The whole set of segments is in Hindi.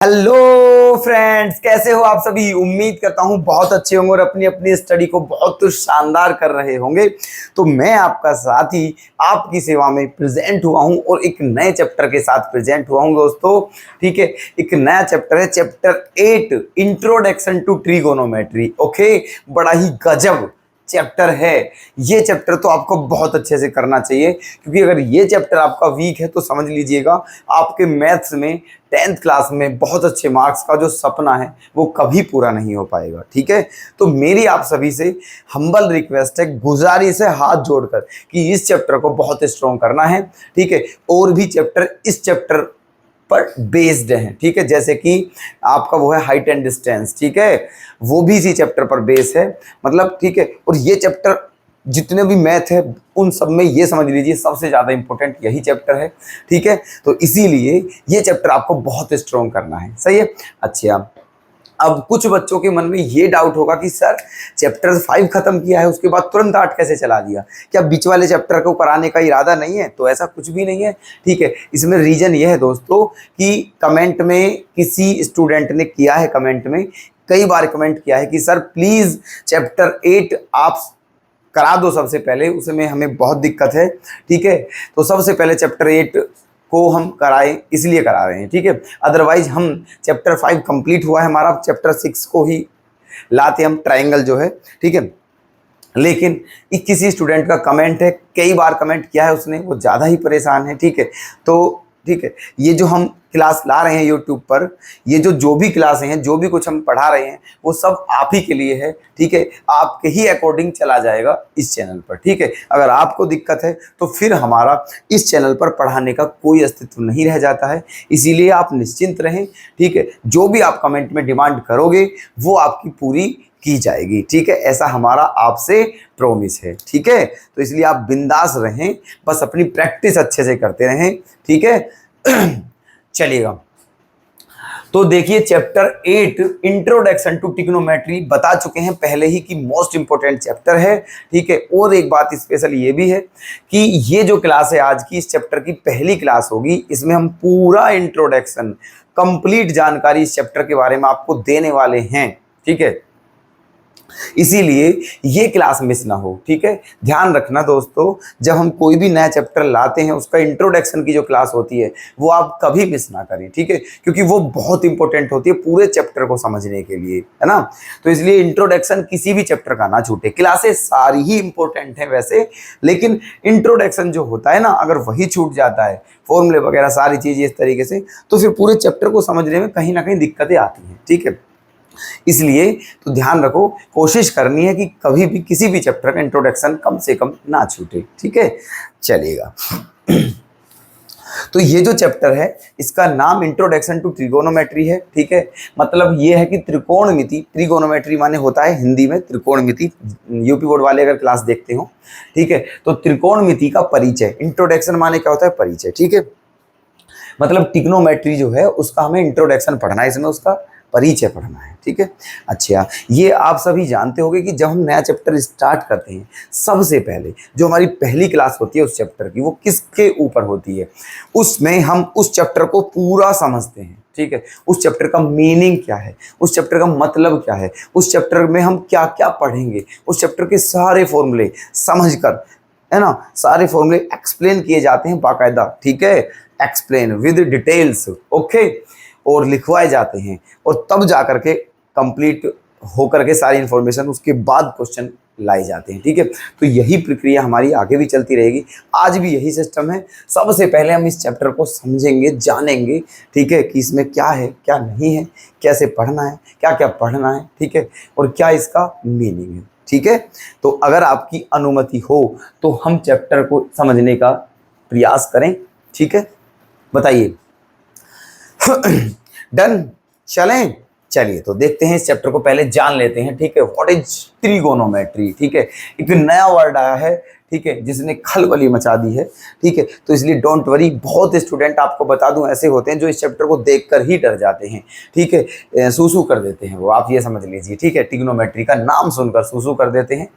हेलो फ्रेंड्स, कैसे हो आप सभी। उम्मीद करता हूं बहुत अच्छे होंगे और अपनी अपनी स्टडी को बहुत शानदार कर रहे होंगे। तो मैं आपका साथी आपकी सेवा में प्रेजेंट हुआ हूं और एक नए चैप्टर के साथ प्रेजेंट हुआ हूं दोस्तों। ठीक है, एक नया चैप्टर है, chapter 8 introduction to trigonometry. Okay, बड़ा ही गजब चैप्टर है ये। चैप्टर तो आपको बहुत अच्छे से करना चाहिए, क्योंकि अगर ये चैप्टर आपका वीक है तो समझ लीजिएगा आपके मैथ्स में 10th क्लास में बहुत अच्छे मार्क्स का जो सपना है वो कभी पूरा नहीं हो पाएगा। ठीक है, तो मेरी आप सभी से हम्बल रिक्वेस्ट है, गुजारिश है हाथ जोड़कर कि इस चैप्टर को बहुत स्ट्रॉन्ग करना है। ठीक है, और भी चैप्टर इस चैप्टर पर बेस्ड हैं। ठीक है, जैसे कि आपका वो है हाइट एंड डिस्टेंस। ठीक है, वो भी इसी चैप्टर पर बेस है, मतलब। ठीक है, और ये चैप्टर जितने भी मैथ है उन सब में ये समझ लीजिए सबसे ज़्यादा इंपॉर्टेंट यही चैप्टर है। ठीक है, तो इसीलिए ये चैप्टर आपको बहुत स्ट्रॉन्ग करना है। सही है। अच्छा, अब कुछ बच्चों के मन में ये डाउट होगा कि सर चैप्टर 5 खत्म किया है उसके बाद तुरंत 8 कैसे चला दिया, क्या बीच वाले चैप्टर को कराने का इरादा नहीं है? तो ऐसा कुछ भी नहीं है। ठीक है, इसमें रीजन ये है दोस्तों कि कमेंट में किसी स्टूडेंट ने किया है, कमेंट में कई बार कमेंट किया है कि सर प्लीज़ चैप्टर 8 आप करा दो सबसे पहले, उसमें हमें बहुत दिक्कत है। ठीक है, तो सबसे पहले चैप्टर 8 को हम कराएं, इसलिए करा रहे हैं। ठीक है, अदरवाइज हम चैप्टर 5 कंप्लीट हुआ है हमारा, चैप्टर 6 को ही लाते हम, ट्रायंगल जो है। ठीक है, लेकिन किसी स्टूडेंट का कमेंट है, कई बार कमेंट किया है उसने, वो ज़्यादा ही परेशान है। ठीक है, तो ठीक है, ये जो हम क्लास ला रहे हैं यूट्यूब पर, ये जो भी क्लासें हैं, जो भी कुछ हम पढ़ा रहे हैं, वो सब आप ही के लिए है। ठीक है, आपके ही अकॉर्डिंग चला जाएगा इस चैनल पर। ठीक है, अगर आपको दिक्कत है तो फिर हमारा इस चैनल पर पढ़ाने का कोई अस्तित्व नहीं रह जाता है। इसीलिए आप निश्चिंत रहें। ठीक है, जो भी आप कमेंट में डिमांड करोगे वो आपकी पूरी की जाएगी। ठीक है, ऐसा हमारा आपसे प्रॉमिस है। ठीक है, तो इसलिए आप बिंदास रहें, बस अपनी प्रैक्टिस अच्छे से करते रहें। ठीक है चलिएगा, तो देखिए चैप्टर 8 इंट्रोडक्शन टू ट्रिग्नोमेट्री बता चुके हैं पहले ही कि मोस्ट इंपोर्टेंट चैप्टर है। ठीक है, और एक बात स्पेशल ये भी है कि ये जो क्लास है आज की, इस चैप्टर की पहली क्लास होगी, इसमें हम पूरा इंट्रोडक्शन, कंप्लीट जानकारी इस चैप्टर के बारे में आपको देने वाले हैं। ठीक है, इसीलिए ये क्लास मिस ना हो। ठीक है, ध्यान रखना दोस्तों, जब हम कोई भी नया चैप्टर लाते हैं उसका इंट्रोडक्शन की जो क्लास होती है वो आप कभी मिस ना करें। ठीक है, क्योंकि वो बहुत इंपॉर्टेंट होती है पूरे चैप्टर को समझने के लिए, है ना। तो इसलिए इंट्रोडक्शन किसी भी चैप्टर का ना छूटे। क्लासेस सारी ही इंपॉर्टेंट है वैसे, लेकिन इंट्रोडक्शन जो होता है ना, अगर वही छूट जाता है, फॉर्मूले वगैरह सारी चीज़ें इस तरीके से, तो फिर पूरे चैप्टर को समझने में कहीं ना कहीं दिक्कतें आती हैं। ठीक है, इसलिए तो ध्यान रखो, कोशिश करनी है कि कभी भी किसी भी चैप्टर का इंट्रोडक्शन कम से कम ना छूटे। ठीक है, चलिएगा तो ये जो चैप्टर है इसका नाम इंट्रोडक्शन टू ट्रिगोनोमेट्री है। ठीक है, मतलब ये है कि त्रिकोणमिति, ट्रिगोनोमेट्री माने होता है हिंदी में त्रिकोणमिति, यूपी बोर्ड वाले अगर क्लास देखते हो। ठीक है, तो त्रिकोणमिति का परिचय, इंट्रोडक्शन माने क्या होता है? परिचय। ठीक है, मतलब ट्रिग्नोमेट्री जो है उसका हमें इंट्रोडक्शन पढ़ना है, इसमें उसका परिचय पढ़ना है। ठीक है, अच्छा, ये आप सभी जानते होंगे कि जब हम नया चैप्टर स्टार्ट करते हैं, सबसे पहले जो हमारी पहली क्लास होती है उस चैप्टर की, वो किसके ऊपर होती है? उसमें हम उस चैप्टर को पूरा समझते हैं। ठीक है, उस चैप्टर का मीनिंग क्या है, उस चैप्टर का मतलब क्या है, उस चैप्टर में हम क्या क्या पढ़ेंगे, उस चैप्टर के सारे फॉर्मूले समझकर, है ना, सारे फॉर्मूले एक्सप्लेन किए जाते हैं बाकायदा। ठीक है, एक्सप्लेन विद डिटेल्स, ओके, और लिखवाए जाते हैं, और तब जा करके कंप्लीट होकर के सारी इंफॉर्मेशन उसके बाद क्वेश्चन लाए जाते हैं। ठीक है, तो यही प्रक्रिया हमारी आगे भी चलती रहेगी, आज भी यही सिस्टम है। सबसे पहले हम इस चैप्टर को समझेंगे, जानेंगे। ठीक है, कि इसमें क्या है क्या नहीं है, कैसे पढ़ना है, क्या क्या पढ़ना है। ठीक है, और क्या इसका मीनिंग है। ठीक है, तो अगर आपकी अनुमति हो तो हम चैप्टर को समझने का प्रयास करें। ठीक है, बताइए डन, चलें। चलिए, तो देखते हैं इस चैप्टर को, पहले जान लेते हैं। ठीक है, व्हाट इज ट्रिगोनोमेट्री। ठीक है, एक नया वर्ड आया है, ठीक है, जिसने खलबली मचा दी है। ठीक है, तो इसलिए डोंट वरी, बहुत स्टूडेंट आपको बता दूं ऐसे होते हैं जो इस चैप्टर को देखकर ही डर जाते हैं। ठीक है, सूसू कर देते हैं वो, आप ये समझ लीजिए। ठीक है, ट्रिगोनोमेट्री का नाम सुनकर सूसू कर देते हैं।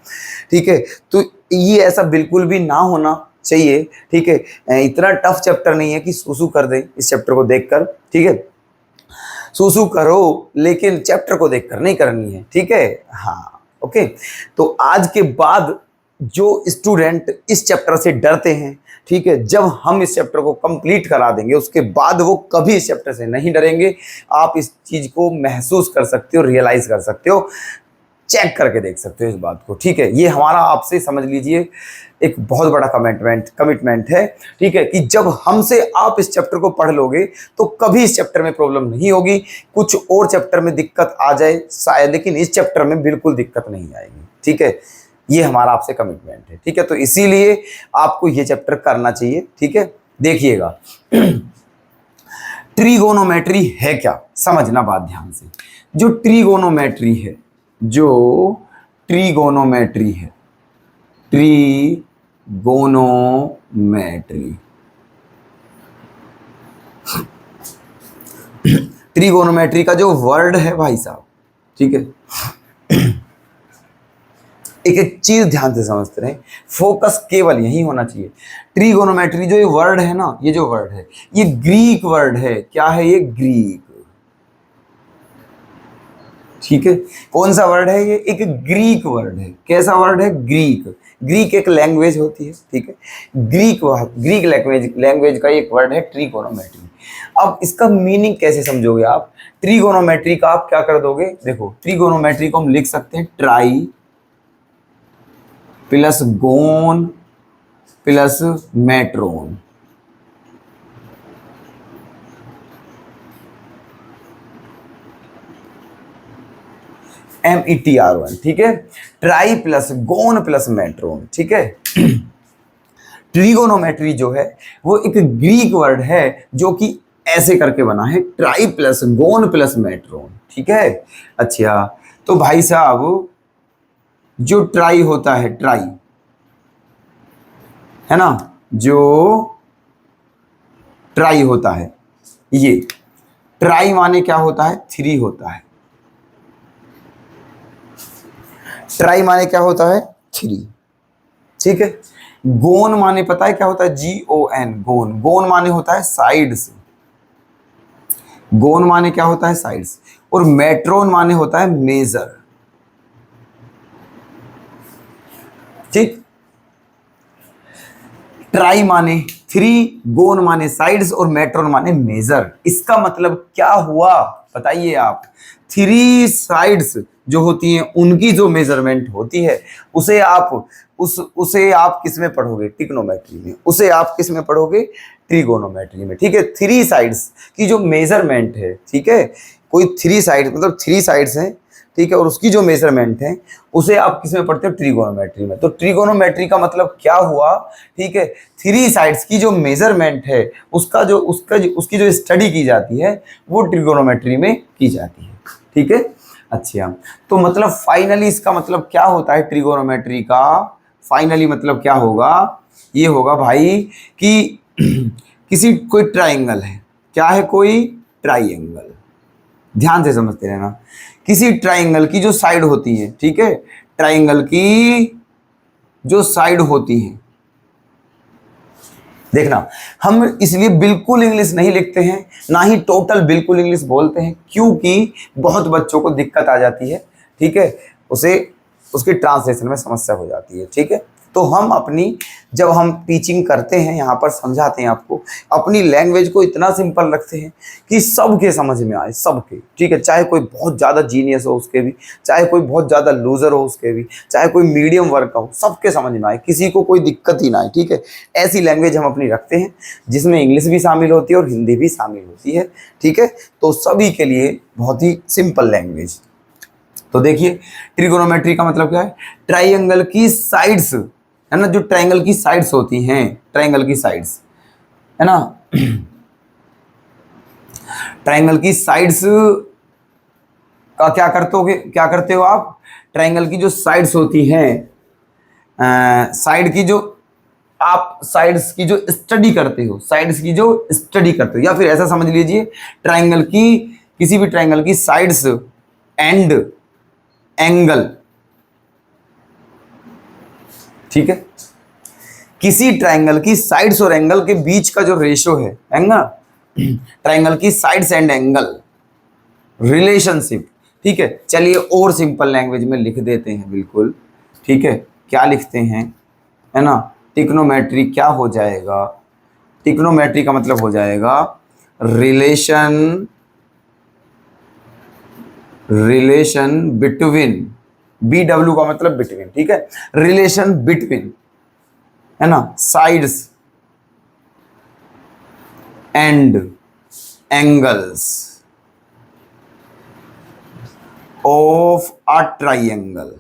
ठीक है, तो ये ऐसा बिल्कुल भी ना होना चाहिए। ठीक है, इतना टफ चैप्टर नहीं है कि सूसू कर दें इस चैप्टर को देखकर। ठीक है, सूसू करो लेकिन चैप्टर को देखकर नहीं करनी है, ठीक है। हाँ ओके। तो आज के बाद जो स्टूडेंट इस चैप्टर से डरते हैं, ठीक है, जब हम इस चैप्टर को कंप्लीट करा देंगे उसके बाद वो कभी इस चैप्टर से नहीं डरेंगे। आप इस चीज को महसूस कर सकते हो, रियलाइज कर सकते हो, चेक करके देख सकते हो इस बात को, ठीक है। ये हमारा आपसे समझ लीजिए एक बहुत बड़ा कमिटमेंट है, ठीक है, कि जब हमसे आप इस चैप्टर को पढ़ लोगे तो कभी इस चैप्टर में प्रॉब्लम नहीं होगी। कुछ और चैप्टर में दिक्कत आ जाए शायद, लेकिन इस चैप्टर में बिल्कुल दिक्कत नहीं आएगी, ठीक है। ये हमारा आपसे कमिटमेंट है, ठीक है। तो इसीलिए आपको ये चैप्टर करना चाहिए, ठीक है। देखिएगा ट्रिगोनोमेट्री है क्या, समझना बात ध्यान से। जो ट्रिगोनोमेट्री है, ट्रिगोनोमेट्री का जो वर्ड है भाई साहब, ठीक है, एक एक चीज ध्यान से समझते रहे, फोकस केवल यही होना चाहिए। ट्रिगोनोमेट्री जो ये वर्ड है ना, ये जो वर्ड है ये ग्रीक वर्ड है। क्या है ये? ग्रीक, ठीक है। कौन सा वर्ड है ये? एक ग्रीक वर्ड है। कैसा वर्ड है? ग्रीक। ग्रीक एक लैंग्वेज होती है, ठीक है। ग्रीक लैंग्वेज का एक वर्ड है ट्रिगोनोमेट्री। अब इसका मीनिंग कैसे समझोगे आप? ट्रिगोनोमेट्री का आप क्या कर दोगे? देखो, ट्रिगोनोमेट्री को हम लिख सकते हैं ट्राई प्लस गोन प्लस मेट्रोन। METRON, ठीक है। ट्राई प्लस गोन प्लस मेट्रोन, ठीक है। ट्रिगोनोमेट्री जो है वो एक ग्रीक वर्ड है जो कि ऐसे करके बना है, ट्राई प्लस गोन प्लस मेट्रोन, ठीक है। अच्छा, तो भाई साहब जो ट्राई होता है, ट्राई है ना, जो ट्राई होता है, ये ट्राई माने क्या होता है? 3 होता है। ट्राई माने क्या होता है? 3, ठीक है। गोन माने पता है क्या होता है? GON, गोन। गोन माने होता है साइड्स। गोन माने क्या होता है? साइड्स। और मेट्रोन माने होता है मेजर, ठीक। ट्राई माने 3, गोन माने साइड्स और मेट्रोन माने मेजर। इसका मतलब क्या हुआ बताइए आप? 3 साइड्स जो होती हैं उनकी जो मेजरमेंट होती है उसे आप किस में पढ़ोगे? ट्रिग्नोमेट्री में। उसे आप किस में पढ़ोगे? ट्रिगोनोमेट्री में, ठीक है। 3 साइड्स की जो मेजरमेंट है, ठीक है, कोई 3 साइड मतलब 3 साइड्स हैं, ठीक है, और उसकी जो मेजरमेंट है उसे आप किस में पढ़ते हो? ट्रिगोनोमेट्री में। तो ट्रिगोनोमेट्री का मतलब क्या हुआ? ठीक है, 3 साइड्स की जो मेजरमेंट है उसकी जो स्टडी की जाती है वो ट्रिगोनोमेट्री में की जाती है, ठीक है। अच्छा, तो मतलब फाइनली इसका मतलब क्या होता है? ट्रिगोनोमेट्री का फाइनली मतलब क्या होगा? ये होगा भाई कि कोई ट्राइंगल है। क्या है? कोई ट्राइंगल। ध्यान से समझते रहना। किसी ट्राइंगल की जो साइड होती है, ठीक है, ट्राइंगल की जो साइड होती है, देखना, हम इसलिए बिल्कुल इंग्लिश नहीं लिखते हैं, ना ही टोटल बिल्कुल इंग्लिश बोलते हैं, क्योंकि बहुत बच्चों को दिक्कत आ जाती है, ठीक है, उसके ट्रांसलेशन में समस्या हो जाती है, ठीक है। तो जब हम टीचिंग करते हैं, यहाँ पर समझाते हैं आपको, अपनी लैंग्वेज को इतना सिंपल रखते हैं कि सबके समझ में आए, सबके, ठीक है। चाहे कोई बहुत ज़्यादा जीनियस हो उसके भी, चाहे कोई बहुत ज़्यादा लूजर हो उसके भी, चाहे कोई मीडियम वर्ग का हो, सबके समझ में आए, किसी को कोई दिक्कत ही ना आए, ठीक है। ऐसी लैंग्वेज हम अपनी रखते हैं जिसमें इंग्लिश भी शामिल होती है और हिंदी भी शामिल होती है, ठीक है। तो सभी के लिए बहुत ही सिंपल लैंग्वेज। तो देखिए, ट्रिगोनोमेट्री का मतलब क्या है? ट्राइंगल की साइड्स, है ना, जो ट्राइंगल की साइड्स होती हैं, ट्राइंगल की साइड्स, है ना, ट्राइंगल की साइड्स का क्या करते हो आप? ट्राइंगल की जो साइड्स होती हैं, साइड की जो आप साइड्स की जो स्टडी करते हो, या फिर ऐसा समझ लीजिए, किसी भी ट्राइंगल की साइड्स एंड एंगल, ठीक है। किसी ट्राइंगल की साइड्स और एंगल के बीच का जो रेशो है ना, ट्राइंगल की साइड्स एंड एंगल, रिलेशनशिप। ठीक है, चलिए और सिंपल लैंग्वेज में लिख देते हैं बिल्कुल। ठीक है, क्या लिखते हैं, है ना, टिग्नोमेट्री क्या हो जाएगा, टिग्नोमेट्री का मतलब हो जाएगा relation, relation between, B W का मतलब बिटवीन। ठीक है, रिलेशन बिटवीन, है ना, sides and angles of a triangle.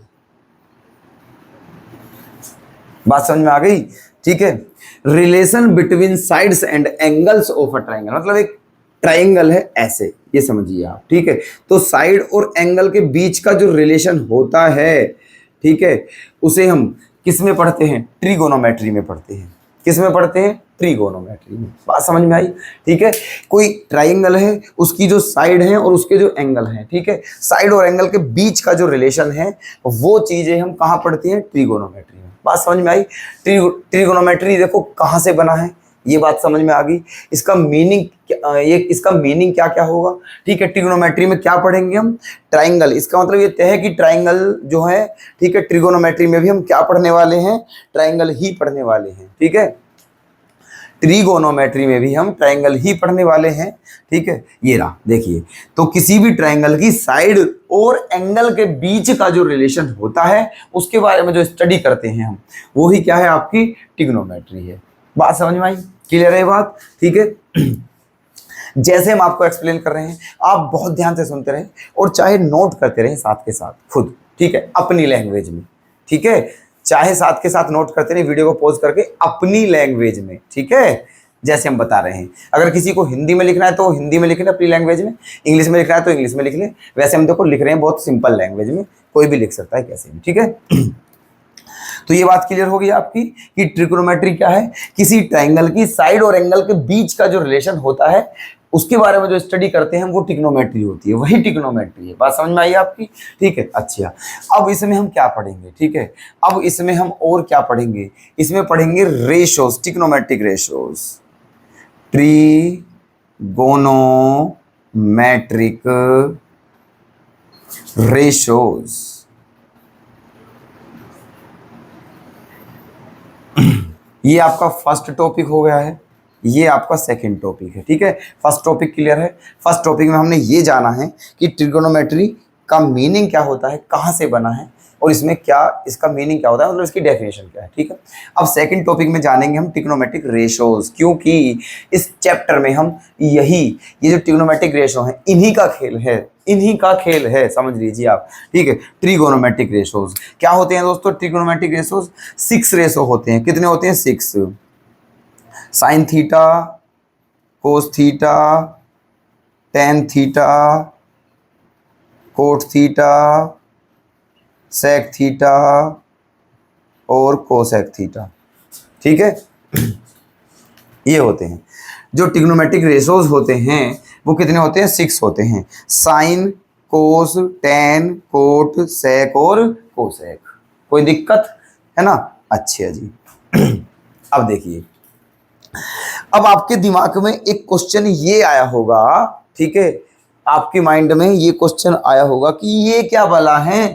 बात समझ में आ गई? ठीक है, relation between sides and angles of a triangle, मतलब एक ट्राइंगल है ऐसे, ये समझिए आप। ठीक है, तो साइड और एंगल के बीच का जो रिलेशन होता है, ठीक है, उसे हम किस में पढ़ते हैं, ट्रिगोनोमेट्री में पढ़ते हैं। किस में पढ़ते हैं, ट्रिगोनोमेट्री में। बात समझ में आई? ठीक है, कोई ट्राइंगल है, उसकी जो साइड है और उसके जो एंगल हैं, ठीक है, साइड और एंगल के बीच का जो रिलेशन है वो चीजें हम कहाँ पढ़ते हैं, ट्रिगोनोमेट्री में। बात समझ में आई? ट्रिगोनोमेट्री देखो कहाँ से बना है, ये बात समझ में आ गई। इसका मीनिंग ये, इसका मीनिंग क्या क्या होगा? ठीक है, ट्रिगोनोमेट्री में क्या पढ़ेंगे हम, ट्राइंगल। इसका मतलब ये तय है कि ट्राइंगल जो है, ठीक है, ट्रिगोनोमेट्री में भी हम क्या पढ़ने वाले हैं, ट्राइंगल ही पढ़ने वाले हैं। ठीक है, ट्रिगोनोमेट्री में भी हम ट्राइंगल ही पढ़ने वाले हैं। ठीक है, ये रहा, देखिए, तो किसी भी ट्राइंगल की साइड और एंगल के बीच का जो रिलेशन होता है उसके बारे में जो स्टडी करते हैं हम, वो ही क्या है, आपकी ट्रिगोनोमेट्री है। बात समझ में आई? क्लियर है बात? ठीक है, जैसे हम आपको एक्सप्लेन कर रहे हैं, आप बहुत ध्यान से सुनते रहें और चाहे नोट करते रहें साथ के साथ खुद। ठीक है, अपनी लैंग्वेज में। ठीक है, चाहे साथ के साथ नोट करते रहे, वीडियो को पॉज करके अपनी लैंग्वेज में। ठीक है, जैसे हम बता रहे हैं, अगर किसी को हिंदी में लिखना है तो हिंदी में लिख ले अपनी लैंग्वेज में, इंग्लिश में लिखना है तो इंग्लिश में लिख ले। वैसे हम देखो लिख रहे हैं बहुत सिंपल लैंग्वेज में, कोई भी लिख सकता है कैसे भी। ठीक है, तो ये बात क्लियर हो गई आपकी कि ट्रिगोनोमेट्री क्या है, किसी ट्राइंगल की साइड और एंगल के बीच का जो रिलेशन होता है उसके बारे में जो स्टडी करते हैं वो ट्रिग्नोमेट्री होती है, वही ट्रिग्नोमेट्री है। बात समझ में आई आपकी? ठीक है, अच्छा, अब इसमें हम क्या पढ़ेंगे? ठीक है, अब इसमें हम और क्या पढ़ेंगे, इसमें पढ़ेंगे ratios, trigonometric ratios, trigonometric ratios. ये आपका फर्स्ट टॉपिक हो गया है, ये आपका सेकंड टॉपिक है। ठीक है, फर्स्ट टॉपिक क्लियर है। फर्स्ट टॉपिक में हमने ये जाना है कि ट्रिगोनोमेट्री का मीनिंग क्या होता है, कहाँ से बना है और इसमें क्या, इसका मीनिंग क्या होता है, मतलब इसकी डेफिनेशन क्या है। ठीक है, अब सेकंड टॉपिक में जानेंगे हम ट्रिग्नोमेट्रिक रेशोज, क्योंकि इस चैप्टर में हम ये जो ट्रिग्नोमेट्रिक रेशो है इन्हीं का खेल है, इन्हीं का खेल है, समझ लीजिए आप। ठीक है, ट्रिगोनोमेट्रिक रेशोज क्या होते हैं दोस्तों? ट्रिगोनोमेट्रिक रेशोज 6 रेशो होते हैं। कितने होते हैं? 6। Sine theta, cos theta, tan theta, cot theta, sec theta और कोसेक थीटा। ठीक है, ये होते हैं जो ट्रिग्नोमेट्रिक रेशोज होते हैं। वो कितने होते हैं? 6 होते हैं। साइन, कोस, टेन, कोट, सेक और कोसेक। कोई दिक्कत है ना? अच्छा जी। अब देखिए, अब आपके दिमाग में एक क्वेश्चन ये आया होगा, ठीक है, आपके माइंड में ये क्वेश्चन आया होगा कि ये क्या भला है,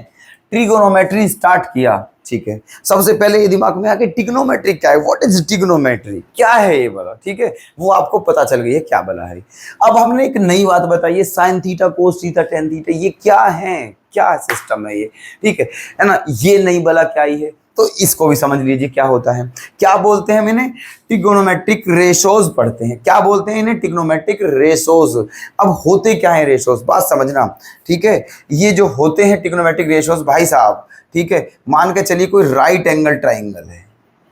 ट्रिगोनोमेट्री स्टार्ट किया। ठीक है, सबसे पहले ये दिमाग में आके ट्रिग्नोमेट्री क्या है, व्हाट इज ट्रिग्नोमेट्री, क्या है ये भला? ठीक है, वो आपको पता चल गई है क्या भला है। अब हमने एक नई बात बताई है, sign theta, cos theta, tan theta, ये क्या है, क्या सिस्टम है ये? ठीक है ना, ये नई भला क्या ही है, तो इसको भी समझ लीजिए क्या होता है। क्या बोलते हैं हम इन्हें? ट्रिगोनोमेट्रिक रेशोज पढ़ते हैं। क्या बोलते हैं इन्हें? Trigonometric ratios. अब होते क्या है रेशोज, बात समझना। ठीक है, ये जो होते हैं ट्रिगोनोमेट्रिक रेशोज भाई साहब, ठीक है, मान के चलिए कोई राइट एंगल ट्राइंगल है,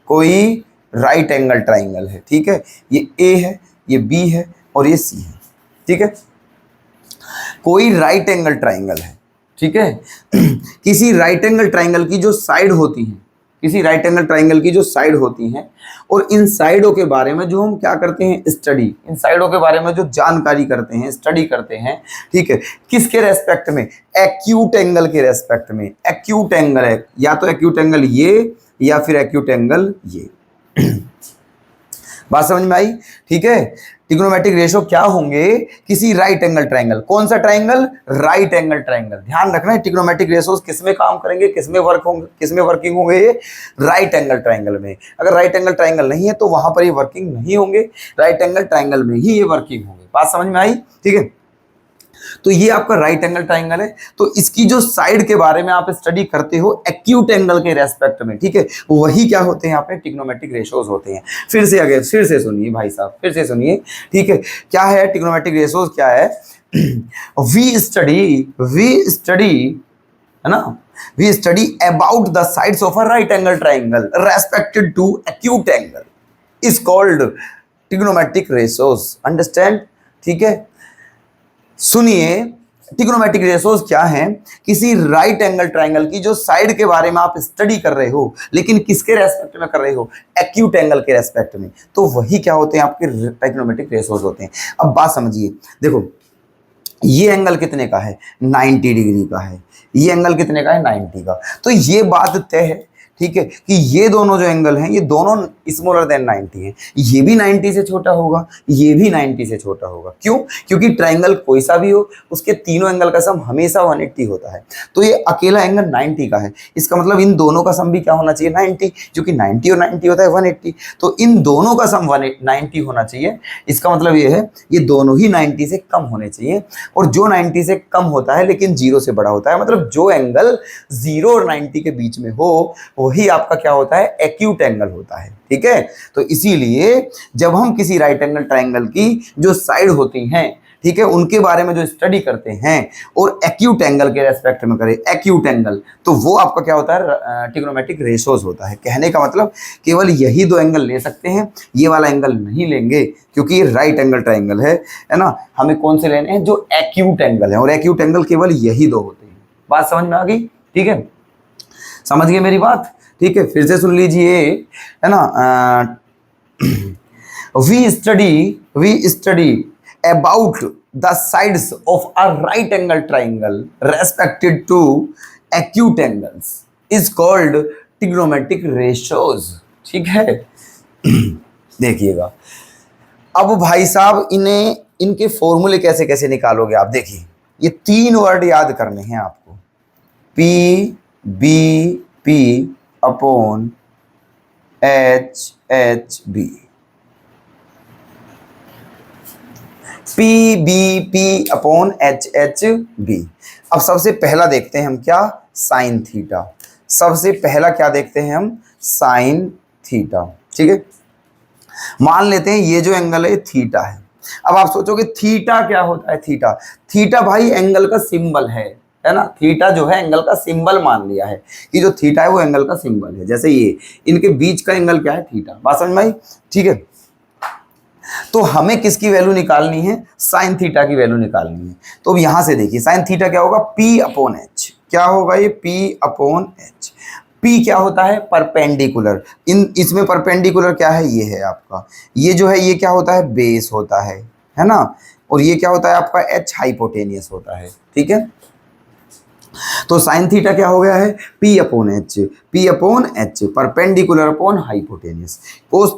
कोई राइट एंगल ट्राइंगल है। ठीक है, ये ए है, ये बी है और ये सी है। ठीक है, कोई राइट एंगल ट्राइंगल है। ठीक है, किसी राइट एंगल ट्राइंगल की जो साइड होती है, किसी राइट एंगल ट्राइंगल की जो साइड होती हैं, और इन साइडों के बारे में जो हम क्या करते हैं, स्टडी, इन साइडों के बारे में जो जानकारी करते हैं, स्टडी करते हैं। ठीक है, किसके रेस्पेक्ट में? एक्यूट एंगल के रेस्पेक्ट में। एक्यूट एंगल है, या तो एक्यूट एंगल ये या फिर एक्यूट एंगल ये। बात समझ में आई? ठीक है, ट्रिग्नोमेट्रिक रेशो क्या होंगे किसी राइट एंगल ट्रायंगल। कौन सा ट्रायंगल? Right angle triangle. ध्यान रखना है ट्रिग्नोमेट्रिक रेशोस किस में काम करेंगे, किस में वर्क होंगे, किस में वर्किंग होंगे? ये राइट एंगल ट्रायंगल में। अगर राइट एंगल ट्रायंगल नहीं है तो वहां पर ये वर्किंग नहीं होंगे, राइट एंगल ट्रायंगल में ही ये वर्किंग होंगे। बात समझ में आई? ठीक है, तो ये आपका राइट एंगल ट्रायंगल है। तो इसकी जो साइड के बारे में आप स्टडी करते हो एक्यूट एंगल के रेस्पेक्ट में, ठीक है, वही क्या होते हैं यहाँ पे? ट्रिग्नोमेट्रिक रेशोज होते हैं। फिर से सुनिए भाई साहब, फिर से सुनिए, ठीक है। क्या है ट्रिग्नोमेट्रिक रेशोज? क्या है? वी स्टडी है ना, we study about the sides of a right angle triangle respected to acute angle is called trigonometric ratios. Understand? ठीक है, सुनिए, ट्रिग्नोमेट्रिक रेशोज क्या हैं? किसी राइट एंगल ट्रायंगल की जो साइड के बारे में आप स्टडी कर रहे हो, लेकिन किसके रेस्पेक्ट में कर रहे हो? एक्यूट एंगल के रेस्पेक्ट में, तो वही क्या होते हैं? आपके ट्रिग्नोमेट्रिक रेशोज होते हैं। अब बात समझिए, देखो ये एंगल कितने का है? 90 डिग्री का है। ये एंगल कितने का है? 90 का। तो ये बात तय है, ठीक है, कि ये दोनों जो एंगल हैं ये दोनों स्मॉलर देन 90 हैं। ये भी 90 से छोटा होगा, ये भी 90 से छोटा होगा। क्यों? क्योंकि ट्रायंगल कोई सा भी हो उसके तीनों एंगल का सम हमेशा 180 होता है। तो ये अकेला एंगल 90 का है, इसका मतलब इन दोनों का सम भी क्या होना चाहिए? 90, क्योंकि 90 और 90 होता है 180। तो इन दोनों का सम 90 होना चाहिए। इसका मतलब ये है ये दोनों ही 90 से कम होने चाहिए। और जो 90 से कम होता है लेकिन 0 से बड़ा होता है, मतलब जो एंगल 0 और 90 के बीच में हो वही आपका क्या होता है? एक्यूट एंगल होता है। ठीक है, तो इसीलिए जब हम किसी राइट एंगल ट्रायंगल की जो साइड होती हैं, ठीक है, उनके बारे में जो स्टडी करते हैं और एक्यूट एंगल के रेस्पेक्ट में करें एक्यूट एंगल, तो वो आपका क्या होता है? ट्रिग्नोमेट्रिक रेशोज होता है। कहने का मतलब केवल यही दो एंगल ले सकते हैं, ये वाला एंगल नहीं लेंगे क्योंकि ये राइट एंगल ट्रायंगल है ना। हमें कौन से लेने हैं? जो एक्यूट एंगल है, और एक्यूट एंगल केवल यही दो होते हैं। बात समझ में आ गई? ठीक है, समझ गए मेरी बात? ठीक है, फिर से सुन लीजिए, है ना। We study about the sides of a right angle triangle respected to acute angles is called trigonometric ratios. ठीक है, देखिएगा अब भाई साहब, इनके फॉर्मूले कैसे कैसे निकालोगे आप? देखिए, ये 3 वर्ड याद करने हैं आपको, P B P upon H H B. P B P upon H H B. अब सबसे पहला देखते हैं हम क्या? Sine theta. सबसे पहला क्या देखते हैं हम? Sine theta. ठीक है, मान लेते हैं ये जो एंगल है थीटा है। अब आप सोचोगे थीटा क्या होता है? थीटा भाई एंगल का सिंबल है ना। थीटा जो है एंगल का सिंबल मान लिया है कि जो थीटा है वो एंगल का सिंबल है। जैसे ये इनके बीच का एंगल क्या है? थीटा। बात समझ में आई? ठीक है, तो हमें किसकी वैल्यू निकालनी है? साइन थीटा की वैल्यू निकालनी है। तो अब यहां से देखिए, साइन थीटा क्या होगा? P upon H. क्या होगा ये? P upon H. पी क्या होता है? परपेंडिकुलर। इसमें परपेंडिकुलर क्या है? ये है आपका, ये जो है ये क्या होता है? बेस होता है ना। और ये क्या होता है आपका? एच हाइपोटेनियस होता है। ठीक है, तो साइन थीटा क्या हो गया है? P upon H. P upon H perpendicular upon hypotenuse. Cos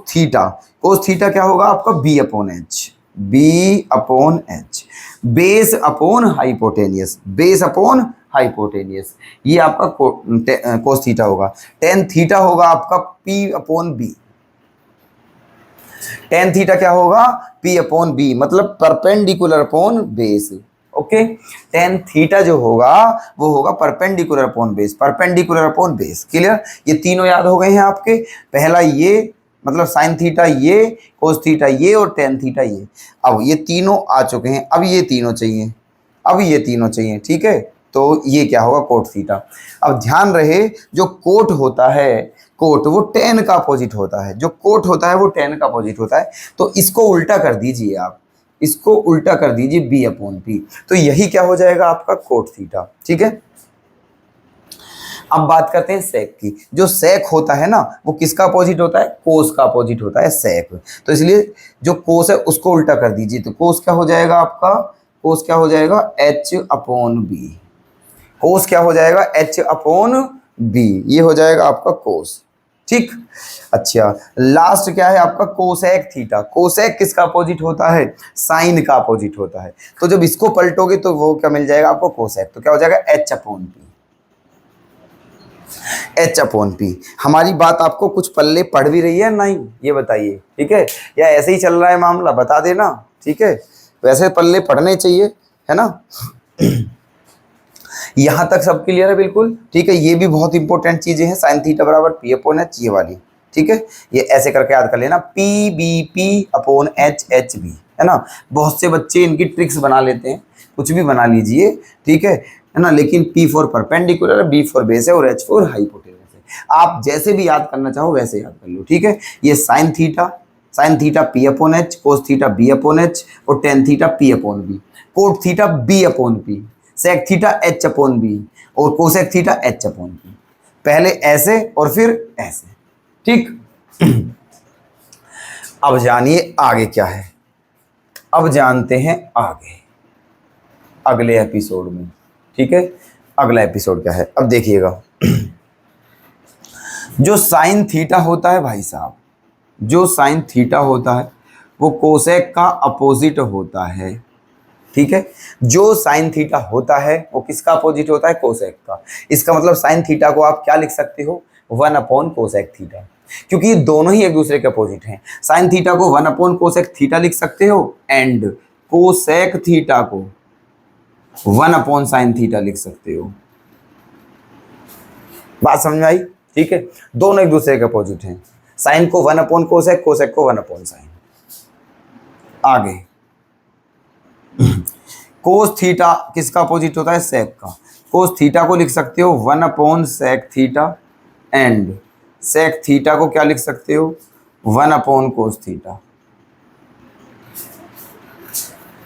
theta क्या होगा आपका? B upon H. B upon H. Base upon hypotenuse. Base upon hypotenuse, ये आपका कोस थीटा होगा। टेन थीटा होगा आपका P upon B. Tan theta क्या होगा? पी अपॉन बी, मतलब perpendicular upon base. Okay, tan theta जो होगा वो होगा perpendicular upon base. Perpendicular upon base, clear? ये तीनों याद हो गए हैं आपके। पहला ये मतलब साइन थीटा ये, कोस थीटा ये और टेन थीटा ये। अब ये तीनों आ चुके हैं, अब ये तीनों चाहिए, अब ये तीनों चाहिए। ठीक है, तो ये क्या होगा? Cot theta. अब ध्यान रहे, जो कोट होता है, कोट वो टेन का अपोजिट होता है। जो कोट होता है वो टेन का अपोजिट होता है। तो इसको उल्टा कर दीजिए आप, इसको उल्टा कर दीजिए बी अपॉन पी, तो यही क्या हो जाएगा आपका? Cot theta. ठीक है, अब बात करते हैं सेक की। जो सेक होता है ना वो किसका अपोजिट होता है? कोस का अपोजिट होता है सेक। तो इसलिए जो कोस है उसको उल्टा कर दीजिए, तो कोस क्या हो जाएगा आपका? कोस क्या हो जाएगा? H upon B. कोस क्या हो जाएगा? एच अपॉन बी, ये हो जाएगा आपका कोस। ठीक। अच्छा, लास्ट क्या है आपका कोसेक थीटा। कोसेक किसका अपोजिट होता है? साइन का अपोजिट होता है। तो जब इसको पलटोगे तो वो क्या मिल जाएगा आपको? कोसेक। तो क्या हो जाएगा? H upon P. H upon P. हमारी बात आपको कुछ पल्ले पढ़ भी रही है नहीं, ये बताइए, ठीक है, या ऐसे ही चल रहा है मामला, बता देना, ठीक है। वैसे पल्ले पढ़ने चाहिए, है ना। यहां तक सब क्लियर है बिल्कुल, ठीक है। ये भी बहुत इंपॉर्टेंट चीजें हैं, साइन थीटा बराबर पी अपॉन एच, ये वाली, ठीक है। ये ऐसे करके याद कर लेना, P B P upon H H B, है ना। बहुत से बच्चे इनकी ट्रिक्स बना लेते हैं, कुछ भी बना लीजिए, ठीक है ना। लेकिन P for perpendicular, B for base है और H फॉर हाइपोटेनस है। आप जैसे भी याद करना चाहो वैसे याद कर लो, ठीक है। ये sine theta P upon H, cos theta B upon H और tan theta P upon B, cot theta B upon P, sec theta H upon B और cosec theta H upon P. पहले ऐसे और फिर ऐसे, ठीक। अब जानिए आगे क्या है। अब जानते हैं आगे अगले एपिसोड में, ठीक है। अगला एपिसोड क्या है अब देखिएगा। जो साइन थीटा होता है भाई साहब, जो साइन थीटा होता है वो कोसेक का अपोजिट होता है, ठीक है। जो साइन थीटा होता है वो किसका अपोजिट होता है? कोसेक का। इसका मतलब साइन थीटा को आप क्या लिख सकते हो? 1 अपॉन कोसेक थीटा, क्योंकि दोनों ही एक दूसरे के अपोजिट हैं। साइन थीटा को 1 अपॉन कोसेक थीटा लिख सकते हो एंड कोसेक थीटा को 1 अपॉन साइन थीटा लिख सकते हो। बात समझ में आई? ठीक है, दोनों एक दूसरे के अपोजिट हैं। साइन को 1 अपॉन कोसेक, कोसेक को 1 अपॉन साइन। आगे कोस थीटा किसका अपोजिट होता है? सेक का। कोस थीटा को लिख सकते हो 1 upon sec theta and sec theta को क्या लिख सकते हो? 1 अपॉन कोस थीटा,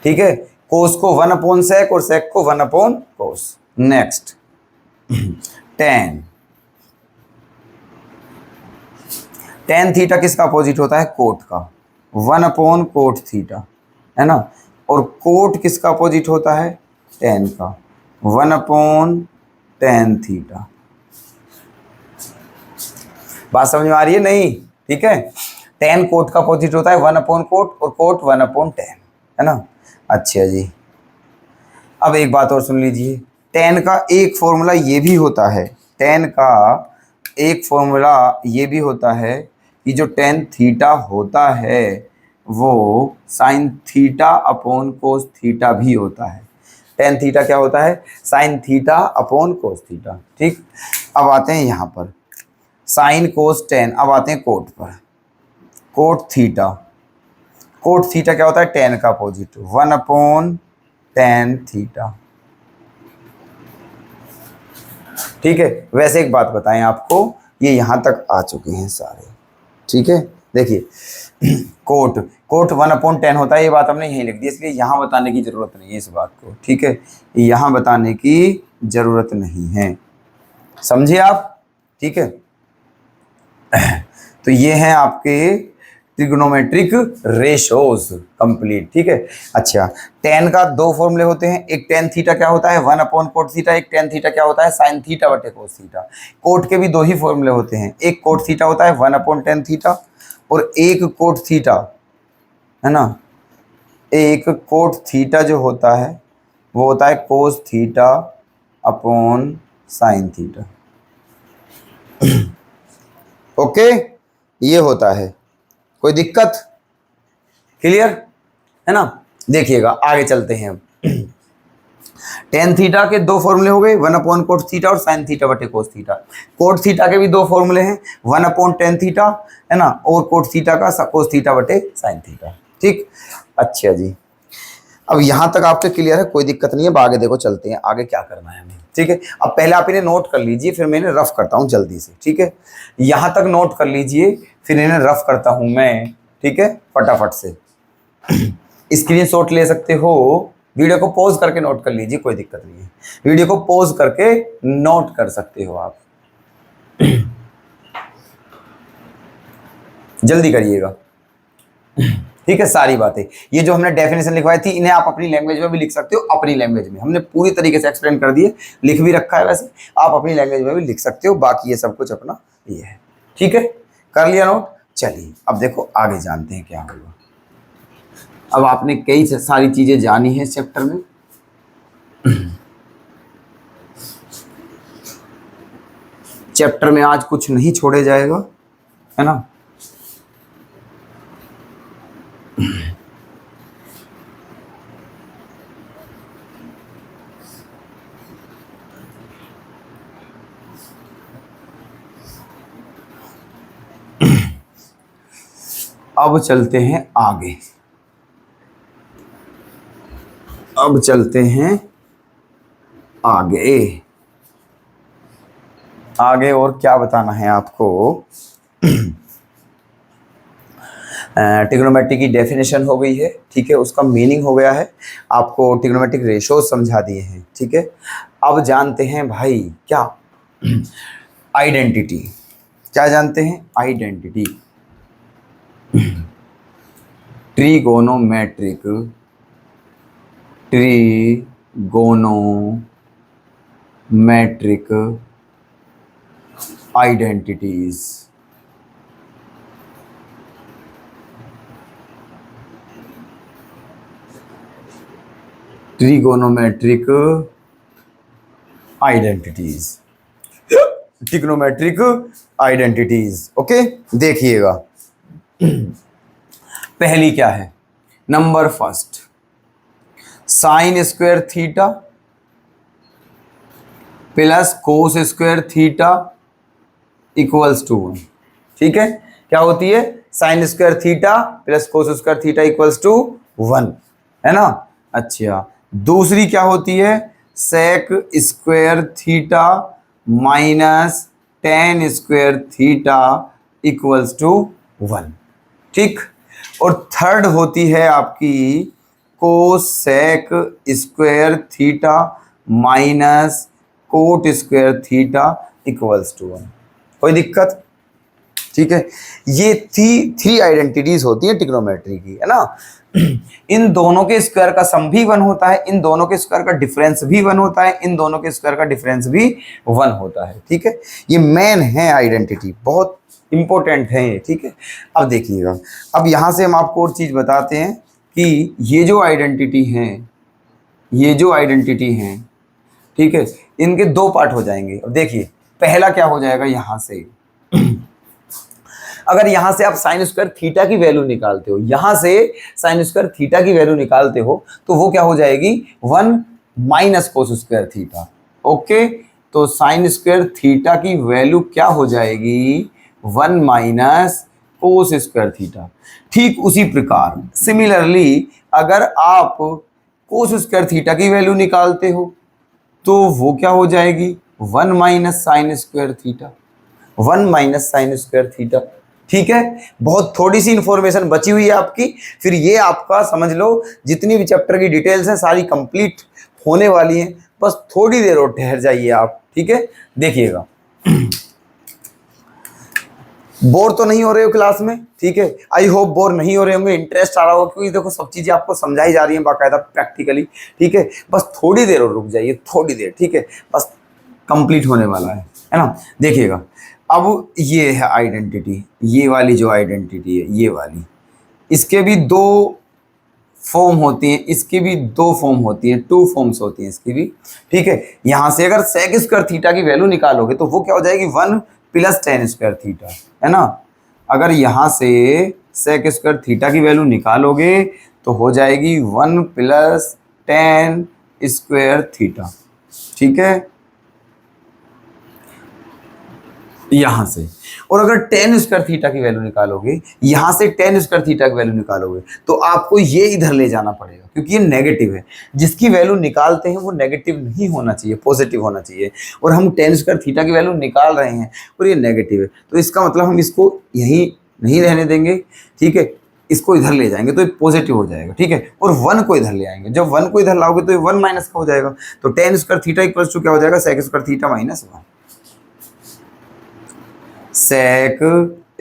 ठीक है। कोस को 1 अपॉन सेक और सेक को 1 अपॉन कोस। Next ten. टेन थीटा किसका अपोजिट होता है? कोट का। 1 अपॉन कोट थीटा, है ना। और कोट किसका अपोजिट होता है? टेन का। 1 अपॉन टेन थीटा। बात समझ में आ रही है? नहीं, ठीक है। टेन कोट का अपोजिट होता है 1 अपॉन कोट और कोट 1 अपॉन टेन, है ना। अच्छा जी, अब एक बात और सुन लीजिए। टेन का एक फॉर्मूला ये भी होता है, टेन का एक फॉर्मूला ये भी होता है कि जो टेन थीटा होता है वो sine theta upon cos theta भी होता है। टेन थीटा क्या होता है? Sine theta upon cos theta, ठीक। अब आते हैं यहाँ पर साइन कोस टेन। अब आते हैं कोट पर। कोट थीटा, कोट थीटा क्या होता है? टेन का अपोजिट, 1 अपॉन टेन थीटा, ठीक है। वैसे एक बात बताएं आपको, ये यहां तक आ चुके हैं सारे, ठीक है। देखिए कोट 1 अपॉन टेन होता है, ये बात हमने यहीं लिख दी, इसलिए यहां बताने की जरूरत नहीं है इस बात को, ठीक है। यहां बताने की जरूरत नहीं है, समझे आप, ठीक है। तो ये हैं आपके ट्रिग्नोमेट्रिक रेशोज कंप्लीट, ठीक है। अच्छा, टेन का दो फॉर्मूले होते हैं, एक टेन थीटा क्या होता है? 1 अपॉन कोट थीटा। एक टेन थीटा क्या होता है? साइन थीटा बटे कोस थीटा। कोट के भी दो ही फॉर्मूले होते हैं, एक कोट थीटा होता है 1 अपॉन टेन थीटा और एक कोट थीटा, है ना, एक कोट थीटा जो होता है वो होता है cos theta upon sine theta. Okay, ये होता है, कोई दिक्कत? क्लियर है ना। देखिएगा आगे चलते हैं। अब टेन थीटा के दो फॉर्मूले हो गए, 1 अपॉन कोट थीटा और साइन थीटा बटे कोस थीटा। कोट थीटा के भी दो फॉर्मूले हैं, 1 अपॉन टेन थीटा, है ना, और कोट थीटा का कोस थीटा बटे साइन थीटा, ठीक। अच्छा जी, अब यहां तक आपके क्लियर है, कोई दिक्कत नहीं है। अब आगे देखो, चलते हैं आगे क्या करना है हमें, ठीक है। अब पहले आप इन्हें नोट कर लीजिए, फिर मैं इन्हें रफ करता हूं जल्दी से, ठीक है। यहां तक नोट कर लीजिए, फिर इन्हें रफ करता हूं मैं, ठीक है, फटाफट से। स्क्रीनशॉट ले सकते हो, वीडियो को पॉज करके नोट कर लीजिए, कोई दिक्कत नहीं है। वीडियो को पॉज करके नोट कर सकते हो आप, जल्दी करिएगा, ठीक है। सारी बातें ये जो हमने डेफिनेशन लिखवाई थी, इन्हें आप अपनी लैंग्वेज में भी लिख सकते हो। अपनी लैंग्वेज में हमने पूरी तरीके से एक्सप्लेन कर दिए, लिख भी रखा है, वैसे आप अपनी लैंग्वेज में भी लिख सकते हो। बाकी ये सब कुछ अपना ये है, ठीक है, कर लिया नोट। चलिए अब देखो आगे जानते हैं क्या होगा। अब आपने कई सारी चीजें जानी है इस चैप्टर में। चैप्टर में आज कुछ नहीं छोड़े जाएगा, है ना। अब चलते हैं आगे, अब चलते हैं आगे। आगे और क्या बताना है आपको। ट्रिग्नोमेट्री की डेफिनेशन हो गई है, ठीक है, उसका मीनिंग हो गया है, आपको ट्रिग्नोमेट्रिक रेशोज समझा दिए हैं, ठीक है। अब जानते हैं भाई क्या, आइडेंटिटी। क्या जानते हैं, identity. Trigonometric, trigonometric identities. Trigonometric identities, trigonometric identities. Okay, देखिएगा पहली क्या है, number first, sine square theta plus cos square theta equals to 1। ठीक है, क्या होती है, sine square theta plus cos square theta equals to 1, है ना। अच्छा, दूसरी क्या होती है, sec square theta minus tan square theta equals to 1। ठीक, और थर्ड होती है आपकी cosec square theta minus cot square theta equals to 1। कोई दिक्कत, ठीक है। ये थ्री आइडेंटिटीज होती है ट्रिग्नोमेट्री की, है ना। इन दोनों के स्क्वायर का सम भी 1 होता है, इन दोनों के स्क्वायर का डिफरेंस भी 1 होता है, इन दोनों के स्क्वायर का डिफरेंस भी 1 होता है। ठीक है, ये मेन है आइडेंटिटी, बहुत इंपॉर्टेंट है ये। ठीक है, अब देखिएगा, अब यहां से हम आपको और चीज बताते हैं कि ये जो आइडेंटिटी है, ये जो आइडेंटिटी है, ठीक है, इनके दो पार्ट हो जाएंगे। अब देखिए, पहला क्या हो जाएगा, यहां से अगर यहां से आप साइन स्क्वायर थीटा की वैल्यू निकालते हो, यहां से साइन स्क्वायर थीटा की वैल्यू निकालते हो, तो वो क्या हो जाएगी, 1 minus cos square theta. Okay, तो साइन स्क्वायर थीटा की वैल्यू क्या हो जाएगी, 1 माइनस कोस स्क्वायर थीटा। ठीक उसी प्रकार सिमिलरली अगर आप कोस स्क्वायर थीटा की वैल्यू निकालते हो, तो वो क्या हो जाएगी, 1 minus sign square theta, 1 minus sign square theta. ठीक है, बहुत थोड़ी सी इंफॉर्मेशन बची हुई है आपकी, फिर ये आपका समझ लो जितनी भी चैप्टर की डिटेल्स हैं सारी कंप्लीट होने वाली हैं, बस थोड़ी देर और ठहर जाइए आप। ठीक है, देखिएगा, बोर तो नहीं हो रहे हो क्लास में, ठीक है, आई होप बोर नहीं हो रहे होंगे, इंटरेस्ट आ रहा होगा, क्योंकि देखो सब चीजें आपको समझाई जा रही हैं बाकायदा प्रैक्टिकली। ठीक है, बस थोड़ी देर और रुक जाइए, थोड़ी देर, ठीक है, बस कंप्लीट होने वाला है ना। देखिएगा, अब ये है आइडेंटिटी, ये वाली जो आइडेंटिटी है, ये वाली, इसके भी दो फॉर्म होती हैं, इसकी भी दो फॉर्म होती है, 2 फॉर्म्स होती हैं इसकी भी। ठीक है, यहां से अगर सेक स्क्वायर थीटा की वैल्यू निकालोगे तो वो क्या हो जाएगी, 1 प्लस टेन स्क्वायर थीटा, है ना। अगर यहां से सेक स्क्वायर थीटा की वैल्यू निकालोगे तो हो जाएगी 1 प्लस टेन स्क्वायर थीटा। ठीक है, यहां से, और अगर टेन स्क्वायर थीटा की वैल्यू निकालोगे, यहां से टेन स्क्वायर थीटा की वैल्यू निकालोगे, तो आपको ये इधर ले जाना पड़ेगा, क्योंकि ये नेगेटिव है। जिसकी वैल्यू निकालते हैं वो नेगेटिव नहीं होना चाहिए, पॉजिटिव होना चाहिए, और हम टेन स्क्वायर थीटा की वैल्यू निकाल रहे हैं और ये नेगेटिव है, तो इसका मतलब हम इसको यहीं नहीं रहने देंगे। ठीक है, इसको इधर ले जाएंगे तो ये पॉजिटिव हो जाएगा। ठीक है, और 1 को इधर ले आएंगे, जब 1 को इधर लाओगे तो ये 1 माइनस का हो जाएगा, तो tan square theta equal to क्या हो जाएगा, sec square theta minus 1, sec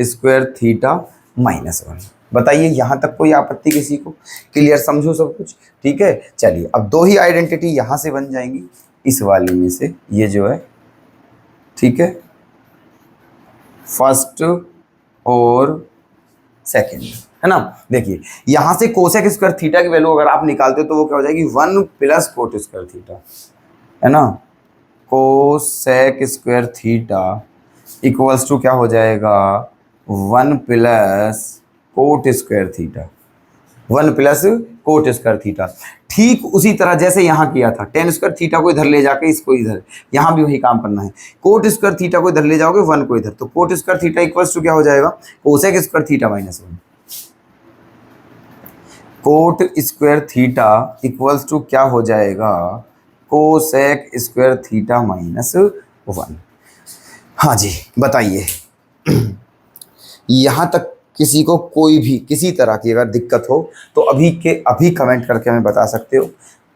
square theta minus 1। बताइए यहां तक कोई आपत्ति किसी को, क्लियर, समझो सब कुछ। ठीक है, चलिए अब दो ही आइडेंटिटी यहां से बन जाएंगी, इस वाली में से, ये जो है, ठीक है, फर्स्ट और सेकंड, है ना। देखिए यहां से कोसेक स्क्वायर थीटा की वैल्यू अगर आप निकालते हो तो वो क्या हो जाएगी 1 प्लस कोट स्क्वायर थीटा, है ना। Cosec square theta equals to क्या हो जाएगा 1 plus cot square theta, 1 plus cot square theta. ठीक उसी तरह जैसे यहाँ किया था, टेन स्क्वायर थीटा को इधर ले जाके इसको इधर, यहाँ भी वही काम करना है। कोट स्क्वायर थीटा को इधर ले जाओगे 1 को इधर, तो cot square theta equals to क्या हो जाएगा cosec square theta minus 1। Cot square theta equals to क्या हो जाएगा कोसेक स्क्वायर थीटा माइनस 1। हाँ जी बताइए यहाँ तक किसी को कोई भी किसी तरह की अगर दिक्कत हो तो अभी के अभी कमेंट करके हमें बता सकते हो।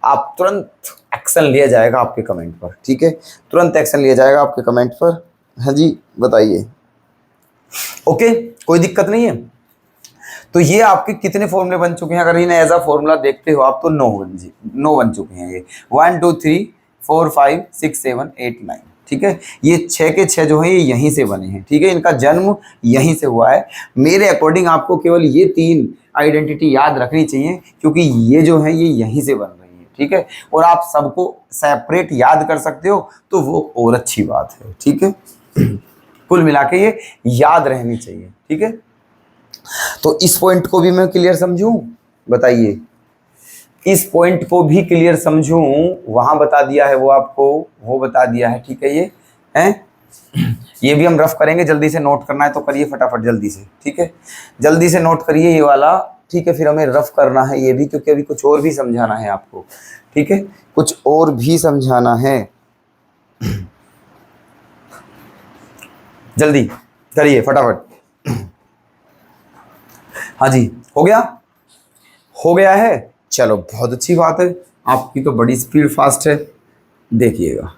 आप तुरंत एक्शन लिया जाएगा आपके कमेंट पर, ठीक है, तुरंत एक्शन लिया जाएगा आपके कमेंट पर। हाँ जी बताइए। ओके कोई दिक्कत नहीं है। तो ये आपके कितने फॉर्मूले बन चुके हैं, अगर इन्हें एज अ फॉर्मूला देखते हो आप तो 9 बन चुके हैं ये 1 2 3 4 5 6 7 8 9, ठीक है। ये 6 के 6 जो है ये यहीं से बने हैं, ठीक है, इनका जन्म यहीं से हुआ है। मेरे अकॉर्डिंग आपको केवल ये 3 आइडेंटिटी याद रखनी चाहिए क्योंकि ये जो है ये यहीं से बन रही है, ठीक है। और आप सबको सेपरेट याद कर सकते हो तो वो और अच्छी बात है, ठीक है। कुल मिला के ये याद रहनी चाहिए, ठीक है। तो इस पॉइंट को भी मैं क्लियर समझूं, बताइए इस पॉइंट को भी क्लियर समझूं, वहां बता दिया है वो आपको, वो बता दिया है, ठीक है। ये हैं ये भी हम रफ करेंगे, जल्दी से नोट करना है तो करिए फटाफट जल्दी से, ठीक है, जल्दी से नोट करिए ये वाला, ठीक है। फिर हमें रफ करना है ये भी क्योंकि अभी कुछ और भी समझाना है आपको, ठीक है, कुछ और भी समझाना है। जल्दी करिए फटाफट। हाँ जी हो गया है, चलो बहुत अच्छी बात है, आपकी तो बड़ी स्पीड फास्ट है। देखिएगा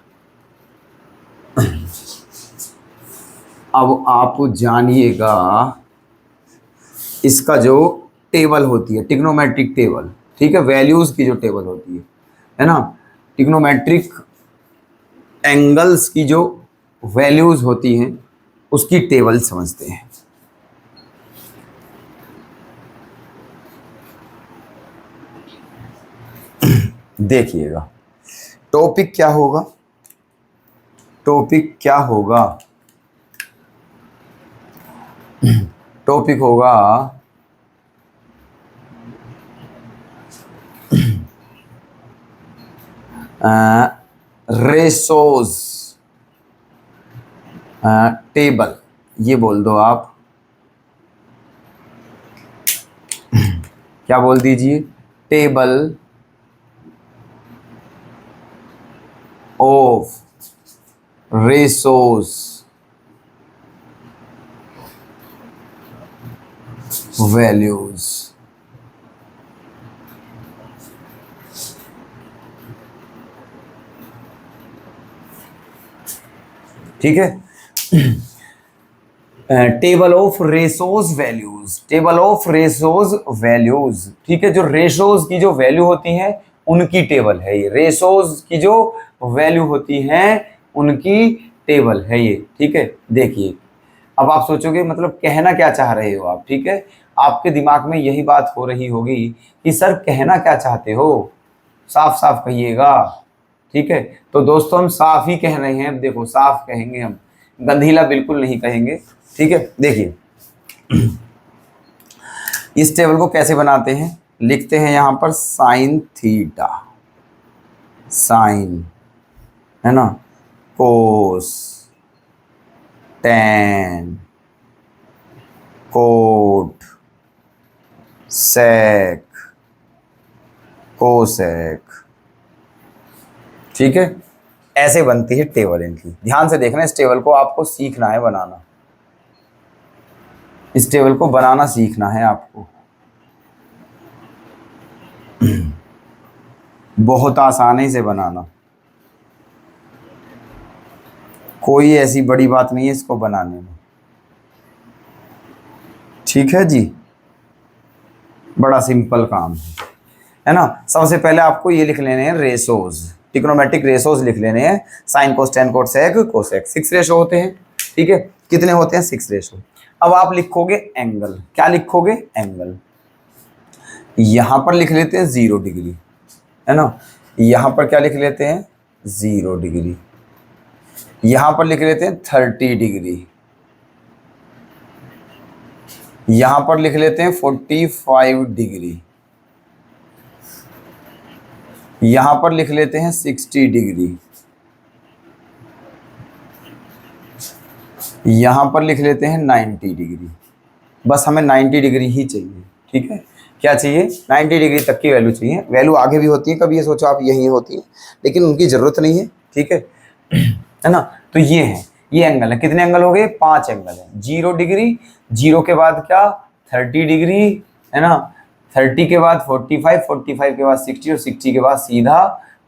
अब आप जानिएगा इसका जो टेबल होती है ट्रिग्नोमेट्रिक टेबल, ठीक है, वैल्यूज की जो टेबल होती है ना, ट्रिग्नोमेट्रिक एंगल्स की जो वैल्यूज होती हैं उसकी टेबल समझते हैं। देखिएगा टॉपिक क्या होगा, टॉपिक क्या होगा, टॉपिक होगा रेशोज टेबल, ये बोल दो आप, क्या बोल दीजिए टेबल ऑफ रेशोज वैल्यूज, ठीक है। Table of ratios values, table of ratios values, ठीक है, जो रेशोज की जो वैल्यू होती है उनकी टेबल है ये, रेशोज की जो वैल्यू होती है उनकी टेबल है ये, ठीक है। देखिए अब आप सोचोगे मतलब कहना क्या चाह रहे हो आप, ठीक है, आपके दिमाग में यही बात हो रही होगी कि सर कहना क्या चाहते हो, साफ साफ कहिएगा, ठीक है। तो दोस्तों हम साफ ही कह रहे हैं, देखो साफ कहेंगे हम, गंधीला बिल्कुल नहीं कहेंगे, ठीक है। देखिए इस टेबल को कैसे बनाते हैं, लिखते हैं यहां पर साइन थीटा, साइन, है ना, कोस, टैन, कोट, सेक, कोसेक, ठीक है। ऐसे बनती है टेबल इनकी, ध्यान से देखना, इस टेबल को आपको सीखना है बनाना, इस टेबल को बनाना सीखना है आपको। बहुत आसानी से बनाना, कोई ऐसी बड़ी बात नहीं है इसको बनाने में, ठीक है जी, बड़ा सिंपल काम है ना। सबसे पहले आपको ये लिख लेने हैं रेशोज, ट्रिग्नोमेट्रिक रेशोज लिख लेने हैं, sine cos tan cot sec cosec, 6 ratio होते हैं, ठीक है, कितने होते हैं 6 रेशो। अब आप लिखोगे एंगल, क्या लिखोगे एंगल, यहां पर लिख लेते हैं 0 डिग्री, है ना, यहां पर क्या लिख लेते हैं 0 डिग्री, यहां पर लिख लेते हैं 30 डिग्री, यहां पर लिख लेते हैं 45 डिग्री, यहां पर लिख लेते हैं 60 डिग्री, यहां पर लिख लेते हैं 90 डिग्री। बस हमें 90 डिग्री ही चाहिए, ठीक है, क्या चाहिए 90 डिग्री तक की वैल्यू चाहिए। वैल्यू आगे भी होती है, कभी ये सोचो आप यही होती है, लेकिन उनकी ज़रूरत नहीं है, ठीक है ना। तो ये है, ये एंगल है, कितने एंगल हो गए 5 एंगल है। 0 डिग्री, 0 के बाद क्या 30 डिग्री, है ना, 30 के बाद 45, 45 के बाद 60 और 60 के बाद सीधा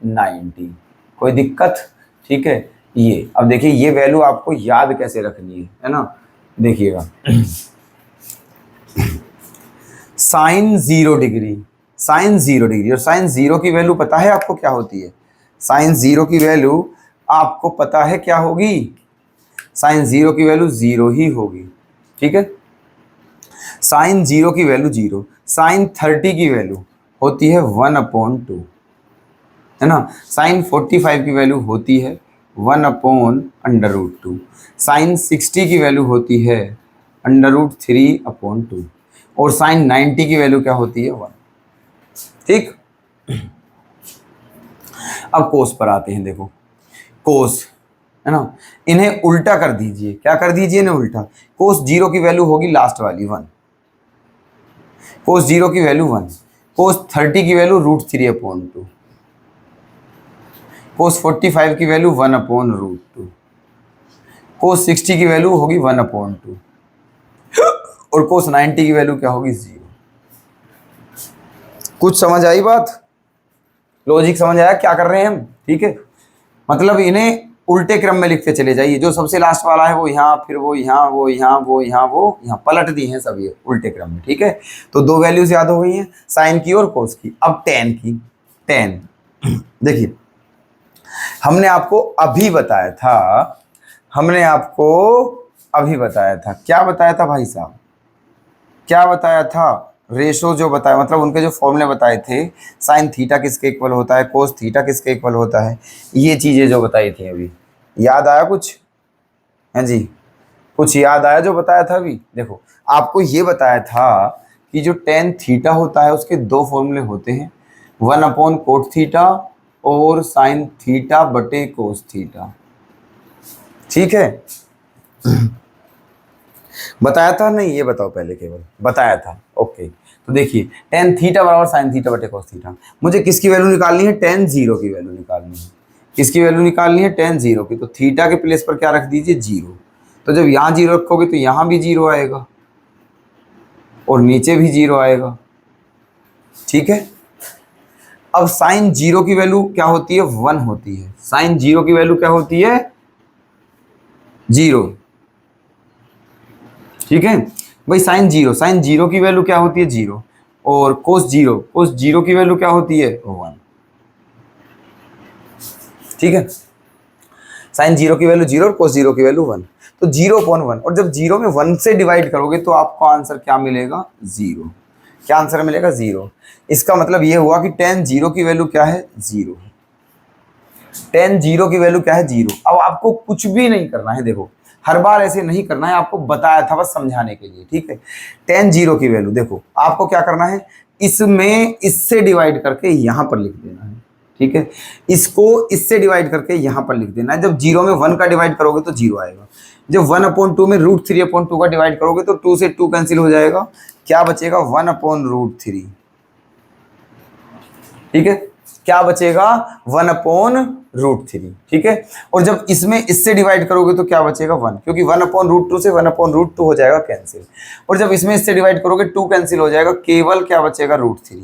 90। कोई दिक्कत, ठीक है। ये अब देखिए ये वैल्यू आपको याद कैसे रखनी है ना, देखिएगा साइन 0 डिग्री, साइन 0 डिग्री, और साइन 0 की वैल्यू पता है आपको क्या होती है, साइन 0 की वैल्यू आपको पता है क्या होगी, साइन 0 की वैल्यू 0 ही होगी, ठीक है। साइन 0 की वैल्यू 0, साइन 30 की वैल्यू होती है 1/2, है ना, साइन 45 की वैल्यू होती है 1/√2, साइन 60 की वैल्यू होती है √3/2, और साइन 90 की वैल्यू क्या होती है 1, ठीक। अब कोस पर आते हैं, देखो कोस, है ना, इन्हें उल्टा कर दीजिए, क्या कर दीजिए इन्हें उल्टा। कोस 0 की वैल्यू होगी लास्ट वाली 1, कोस 0 की वैल्यू 1, कोस 30 की वैल्यू √3/2, कोस 45 की वैल्यू 1/√2, कोस 60 की वैल्यू होगी 1/2, और कोस 90 की वैल्यू क्या होगी 0। कुछ समझ आई बात, लॉजिक समझ आया क्या कर रहे हैं हम, ठीक है। मतलब इन्हें उल्टे क्रम में लिखते चले जाइए, जो सबसे लास्ट वाला है वो यहाँ, फिर वो यहाँ, वो यहाँ, वो यहाँ, वो यहाँ, पलट दी हैं सब ये उल्टे क्रम में, ठीक है। तो 2 वैल्यूज याद हो गई हैं, साइन की और कोस की। अब टेन की, टेन देखिए हमने आपको अभी बताया था, हमने आपको अभी बताया था, क्या बताया था भाई साहब, क्या बताया था, रेशो जो बताया, मतलब उनके जो फॉर्मूले बताए थे, साइन थीटा किसके इक्वल होता है, कोस थीटा किसके इक्वल होता है, ये चीज़ें जो बताई थी अभी, याद आया कुछ, हैं जी, कुछ याद आया जो बताया था अभी। देखो आपको ये बताया था कि जो टेन थीटा होता है उसके 2 फॉर्मूले होते हैं, 1/कोट थीटा और साइन थीटा बटे कोस थीटा, ठीक है। बताया था नहीं, ये बताओ पहले, केवल बताया था, ओके। तो देखिए टेन थीटा बराबर साइन थीटा बटे कोस थीटा, मुझे किसकी वैल्यू निकालनी है, टेन 0 की वैल्यू निकालनी है, किसकी वैल्यू निकालनी है, टेन 0 की। तो थीटा के प्लेस पर क्या रख दीजिए 0, तो जब यहाँ 0 रखोगे तो यहाँ भी 0 आएगा और नीचे भी 0 आएगा, ठीक है। अब साइन 0 की वैल्यू क्या होती है 1 होती है, साइन 0 की वैल्यू क्या होती है 0, ठीक है भाई। साइन 0 की वैल्यू क्या होती है 0, और कोस 0 की वैल्यू क्या होती है 1, ठीक है। साइन 0 की वैल्यू 0 और कोस 0 की वैल्यू 1, तो 0/1, और जब 0 में 1 से डिवाइड करोगे तो आपको आंसर क्या मिलेगा 0, क्या आंसर मिलेगा 0। इसका मतलब ये हुआ कि टेन 0 की वैल्यू क्या है 0, टेन 0 की वैल्यू क्या है 0। अब आपको कुछ भी नहीं करना है, देखो हर बार ऐसे नहीं करना है, आपको बताया था बस समझाने के लिए, ठीक है। टेन 0 की वैल्यू देखो आपको क्या करना है, इसमें इससे डिवाइड करके यहां पर लिख देना है, ठीक है। इसको इससे डिवाइड करके यहां पर लिख देना है। जब 0 में 1 का डिवाइड करोगे तो 0 आएगा, जब 1/2 में √3/2 का डिवाइड करोगे तो 2 से 2 कैंसिल हो जाएगा, क्या बचेगा 1/√3, ठीक है। क्या बचेगा 1/√3, ठीक है। और जब इसमें इससे डिवाइड करोगे तो क्या बचेगा 1, क्योंकि 1/√2 से 1/√2 हो जाएगा कैंसिल, और जब इसमें इससे डिवाइड करोगे 2 कैंसिल हो जाएगा, केवल क्या बचेगा √3।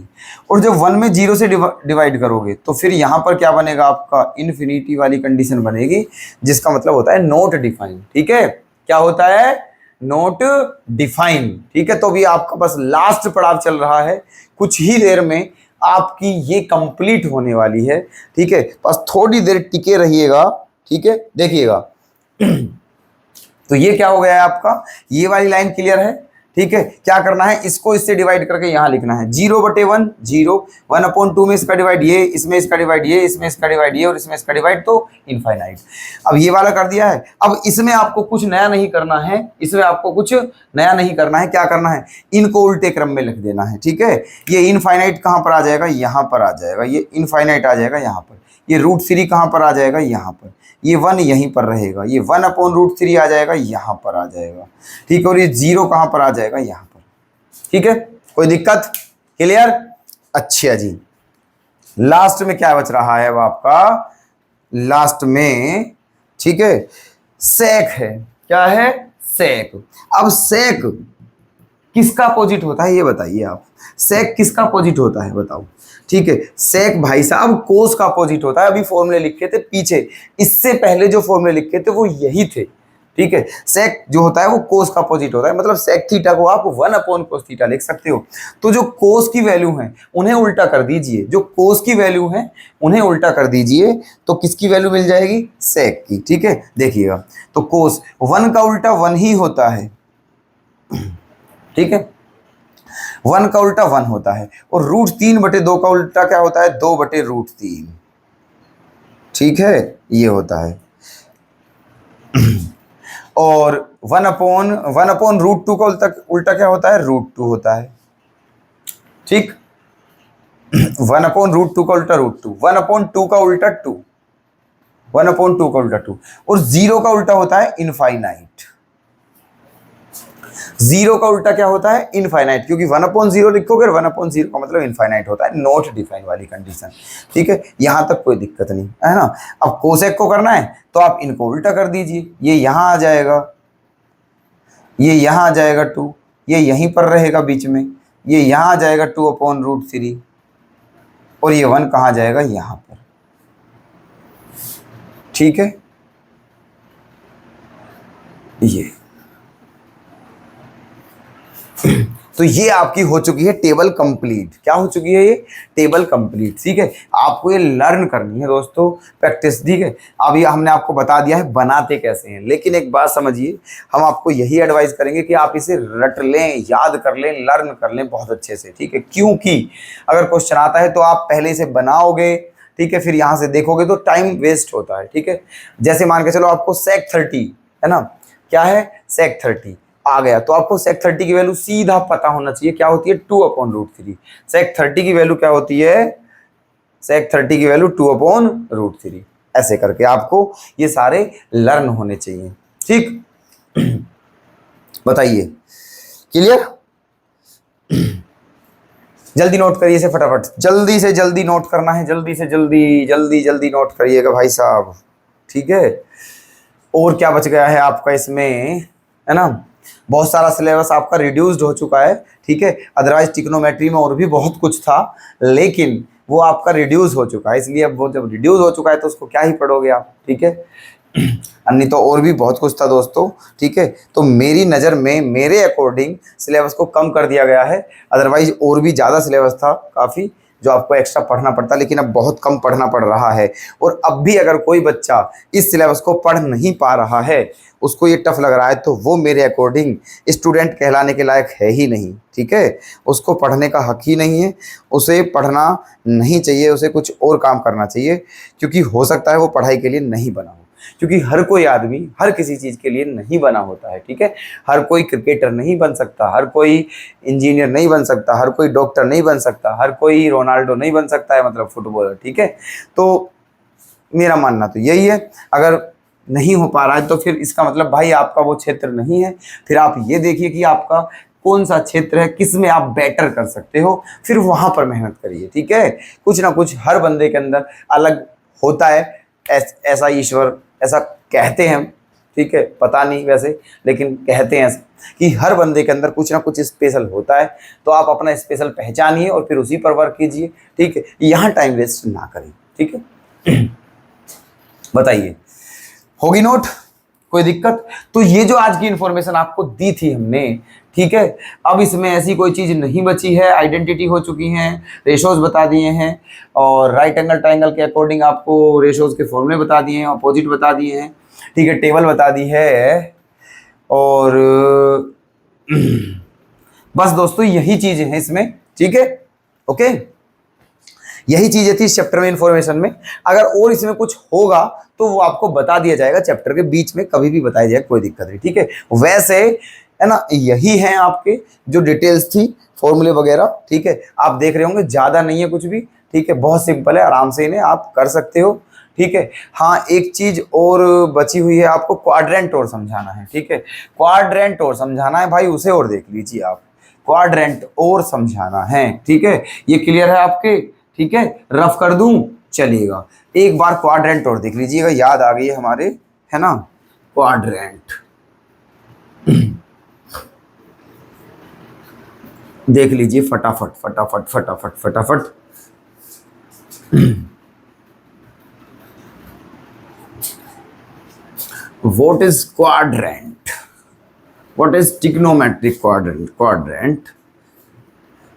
और जब 1 में 0 से डिवाइड करोगे तो फिर यहाँ पर क्या बनेगा आपका इन्फिनिटी वाली कंडीशन बनेगी, जिसका मतलब होता है नॉट डिफाइन, ठीक है। क्या होता है नॉट डिफाइन, ठीक है। तो भी आपका बस लास्ट पड़ाव चल रहा है, कुछ ही देर में आपकी ये कंप्लीट होने वाली है, ठीक है। बस थोड़ी देर टिके रहिएगा, ठीक है। देखिएगा तो ये क्या हो गया है आपका, ये वाली लाइन क्लियर है। ठीक है, क्या करना है, इसको इससे डिवाइड करके यहां लिखना है 0/1 0, 1/2 में इसका डिवाइड ये, इसमें इसका डिवाइड ये, इसमें इसका डिवाइड ये और इसमें इसका डिवाइड तो इनफाइनाइट। अब ये वाला कर दिया है। अब इसमें आपको कुछ नया नहीं करना है, इसमें आपको कुछ नया नहीं करना है। क्या करना है, इनको उल्टे क्रम में लिख देना है। ठीक है, ये इनफाइनाइट कहां पर आ जाएगा, यहां पर आ जाएगा, ये इनफाइनाइट आ जाएगा यहां पर, ये √3 कहां पर आ जाएगा, यहां पर, ये 1 यहीं पर रहेगा, ये 1/√3 आ जाएगा, यहां पर आ जाएगा। ठीक है, और ये 0 कहां पर आ जाएगा, यहां पर। ठीक है, कोई दिक्कत, क्लियर। अच्छा जी, लास्ट में क्या बच रहा है, अब आपका लास्ट में, ठीक है, सेक है। क्या है, सेक। अब सेक किसका अपोजिट होता है ये बताइए आप, सेक किसका अपोजिट होता है बताओ। ठीक है, सेक भाई साहब कोस का अपोजिट होता है। अभी फॉर्मूले लिखे थे पीछे, इससे पहले जो फॉर्मूले लिखे थे वो यही थे। ठीक है, सेक जो होता है वो कोस का अपोजिट होता है, मतलब सेक थीटा को आप 1/cos थीटा लिख सकते हो। तो जो कोस की वैल्यू है उन्हें उल्टा कर दीजिए, जो कोस की वैल्यू है उन्हें उल्टा कर दीजिए, तो किसकी वैल्यू मिल जाएगी, सेक की। ठीक है, देखिएगा, तो कोस 1 का उल्टा 1 ही होता है। ठीक है, 1 का उल्टा 1 होता है, और √3/2 का उल्टा क्या होता है, 2/√3। ठीक है, ये होता है। और 1/√2 का उल्टा क्या होता है, √2 होता है। ठीक, 1/√2 का उल्टा √2, 1/2 का उल्टा 2, 1/2 का उल्टा 2, और 0 का उल्टा होता है इनफाइनाइट। 0 का उल्टा क्या होता है, इनफाइनाइट, क्योंकि 1/0 लिखोगे, 1/0 का मतलब इनफाइनाइट होता है, नॉट डिफाइन वाली कंडीशन। ठीक है, यहां तक कोई दिक्कत नहीं है ना। अब कोसेक को करना है तो आप इनको उल्टा कर दीजिए, ये यहां आ जाएगा, ये यहां आ जाएगा 2, ये यहीं पर रहेगा बीच में, ये यहां आ जाएगा 2/√3, और ये 1 कहां जाएगा, यहां पर। ठीक है, ये तो ये आपकी हो चुकी है टेबल कंप्लीट। क्या हो चुकी है, ये टेबल कंप्लीट। ठीक है, आपको ये लर्न करनी है दोस्तों, प्रैक्टिस। ठीक है, अभी हमने आपको बता दिया है बनाते कैसे हैं, लेकिन एक बात समझिए, हम आपको यही एडवाइस करेंगे कि आप इसे रट लें, याद कर लें, लर्न कर लें बहुत अच्छे से। ठीक है, क्योंकि अगर क्वेश्चन आता है तो आप पहले से बनाओगे, ठीक है, फिर यहाँ से देखोगे तो टाइम वेस्ट होता है। ठीक है, जैसे मान के चलो आपको सेक 30 है ना, क्या है, सेक 30 आ गया, तो आपको सेक 30 की वैल्यू सीधा पता होना चाहिए, क्या होती है, 2/√3। सेक 30 की वैल्यू क्या होती है, सेक 30 की वैल्यू 2/√3। ऐसे करके आपको ये सारे लर्न होने चाहिए। ठीक, बताइए, क्लियर। जल्दी नोट करिए इसे फटाफट, जल्दी से जल्दी नोट करना है, जल्दी से जल्दी, जल्दी जल्दी नोट करिएगा भाई साहब। ठीक है, और क्या बच गया है आपका इसमें, है ना, बहुत सारा सिलेबस आपका रिड्यूस्ड हो चुका है। ठीक है, अदरवाइज ट्रिग्नोमेट्री में और भी बहुत कुछ था, लेकिन वो आपका रिड्यूस हो चुका है, इसलिए अब वो जब रिड्यूस हो चुका है तो उसको क्या ही पढ़ोगे आप। ठीक है, नहीं तो और भी बहुत कुछ था दोस्तों। ठीक है, तो मेरी नज़र में, मेरे अकॉर्डिंग सिलेबस को कम कर दिया गया है, अदरवाइज और भी ज़्यादा सिलेबस था काफ़ी जो आपको एक्स्ट्रा पढ़ना पड़ता, लेकिन अब बहुत कम पढ़ना पड़ रहा है। और अब भी अगर कोई बच्चा इस सिलेबस को पढ़ नहीं पा रहा है, उसको ये टफ लग रहा है, तो वो मेरे अकॉर्डिंग स्टूडेंट कहलाने के लायक है ही नहीं। ठीक है, उसको पढ़ने का हक ही नहीं है, उसे पढ़ना नहीं चाहिए, उसे कुछ और काम करना चाहिए, क्योंकि हो सकता है वो पढ़ाई के लिए नहीं बना हो, क्योंकि हर कोई आदमी हर किसी चीज़ के लिए नहीं बना होता है। ठीक है, हर कोई क्रिकेटर नहीं बन सकता, हर कोई इंजीनियर नहीं बन सकता, हर कोई डॉक्टर नहीं बन सकता, हर कोई रोनाल्डो नहीं बन सकता है, मतलब फुटबॉलर। ठीक है, तो मेरा मानना तो यही है, अगर नहीं हो पा रहा है तो फिर इसका मतलब भाई आपका वो क्षेत्र नहीं है। फिर आप ये देखिए कि आपका कौन सा क्षेत्र है, किस में आप बेटर कर सकते हो, फिर वहाँ पर मेहनत करिए। ठीक है, कुछ ना कुछ हर बंदे के अंदर अलग होता है, ऐसा ईश्वर ऐसा कहते हैं। ठीक है, पता नहीं वैसे, लेकिन कहते हैं कि हर बंदे के अंदर कुछ ना कुछ स्पेशल होता है, तो आप अपना स्पेशल पहचानिए और फिर उसी पर वर्क कीजिए। ठीक है, यहाँ टाइम वेस्ट ना करें। ठीक है, बताइए, होगी नोट, कोई दिक्कत। तो ये जो आज की इन्फॉर्मेशन आपको दी थी हमने, ठीक है, अब इसमें ऐसी कोई चीज़ नहीं बची है, आइडेंटिटी हो चुकी हैं, रेशोज बता दिए हैं, और राइट एंगल ट्राइंगल के अकॉर्डिंग आपको रेशोज के फॉर्मूले बता दिए हैं, अपोजिट बता दिए हैं। ठीक है, टेबल बता दी है, और बस दोस्तों यही चीजें हैं इसमें, ठीक है, ओके। यही चीजें थी इस चैप्टर में, इंफॉर्मेशन में। अगर और इसमें कुछ होगा तो वो आपको बता दिया जाएगा चैप्टर के बीच में, कभी भी बताया जाएगा, कोई दिक्कत नहीं, ठीक है। वैसे है ना, यही है आपके जो डिटेल्स थी, फॉर्मूले वगैरह, ठीक है। आप देख रहे होंगे ज्यादा नहीं है कुछ भी, ठीक है, बहुत सिंपल है, आराम से इन्हें आप कर सकते हो, ठीक है। हाँ, एक चीज और बची हुई है, आपको क्वाड्रेंट और समझाना है, ठीक है। क्वाड्रेंट और समझाना है भाई, उसे और देख लीजिए आप, क्वाड्रेंट और समझाना है, ठीक है। ये क्लियर है आपके, ठीक है। रफ कर दूं, चलिएगा, एक बार क्वाड्रेंट और देख लीजिएगा, याद आ गई है हमारे, है ना, क्वाड्रेंट देख लीजिए फटाफट फटाफट फटाफट फटाफट। What is quadrant? What is trigonometric quadrant?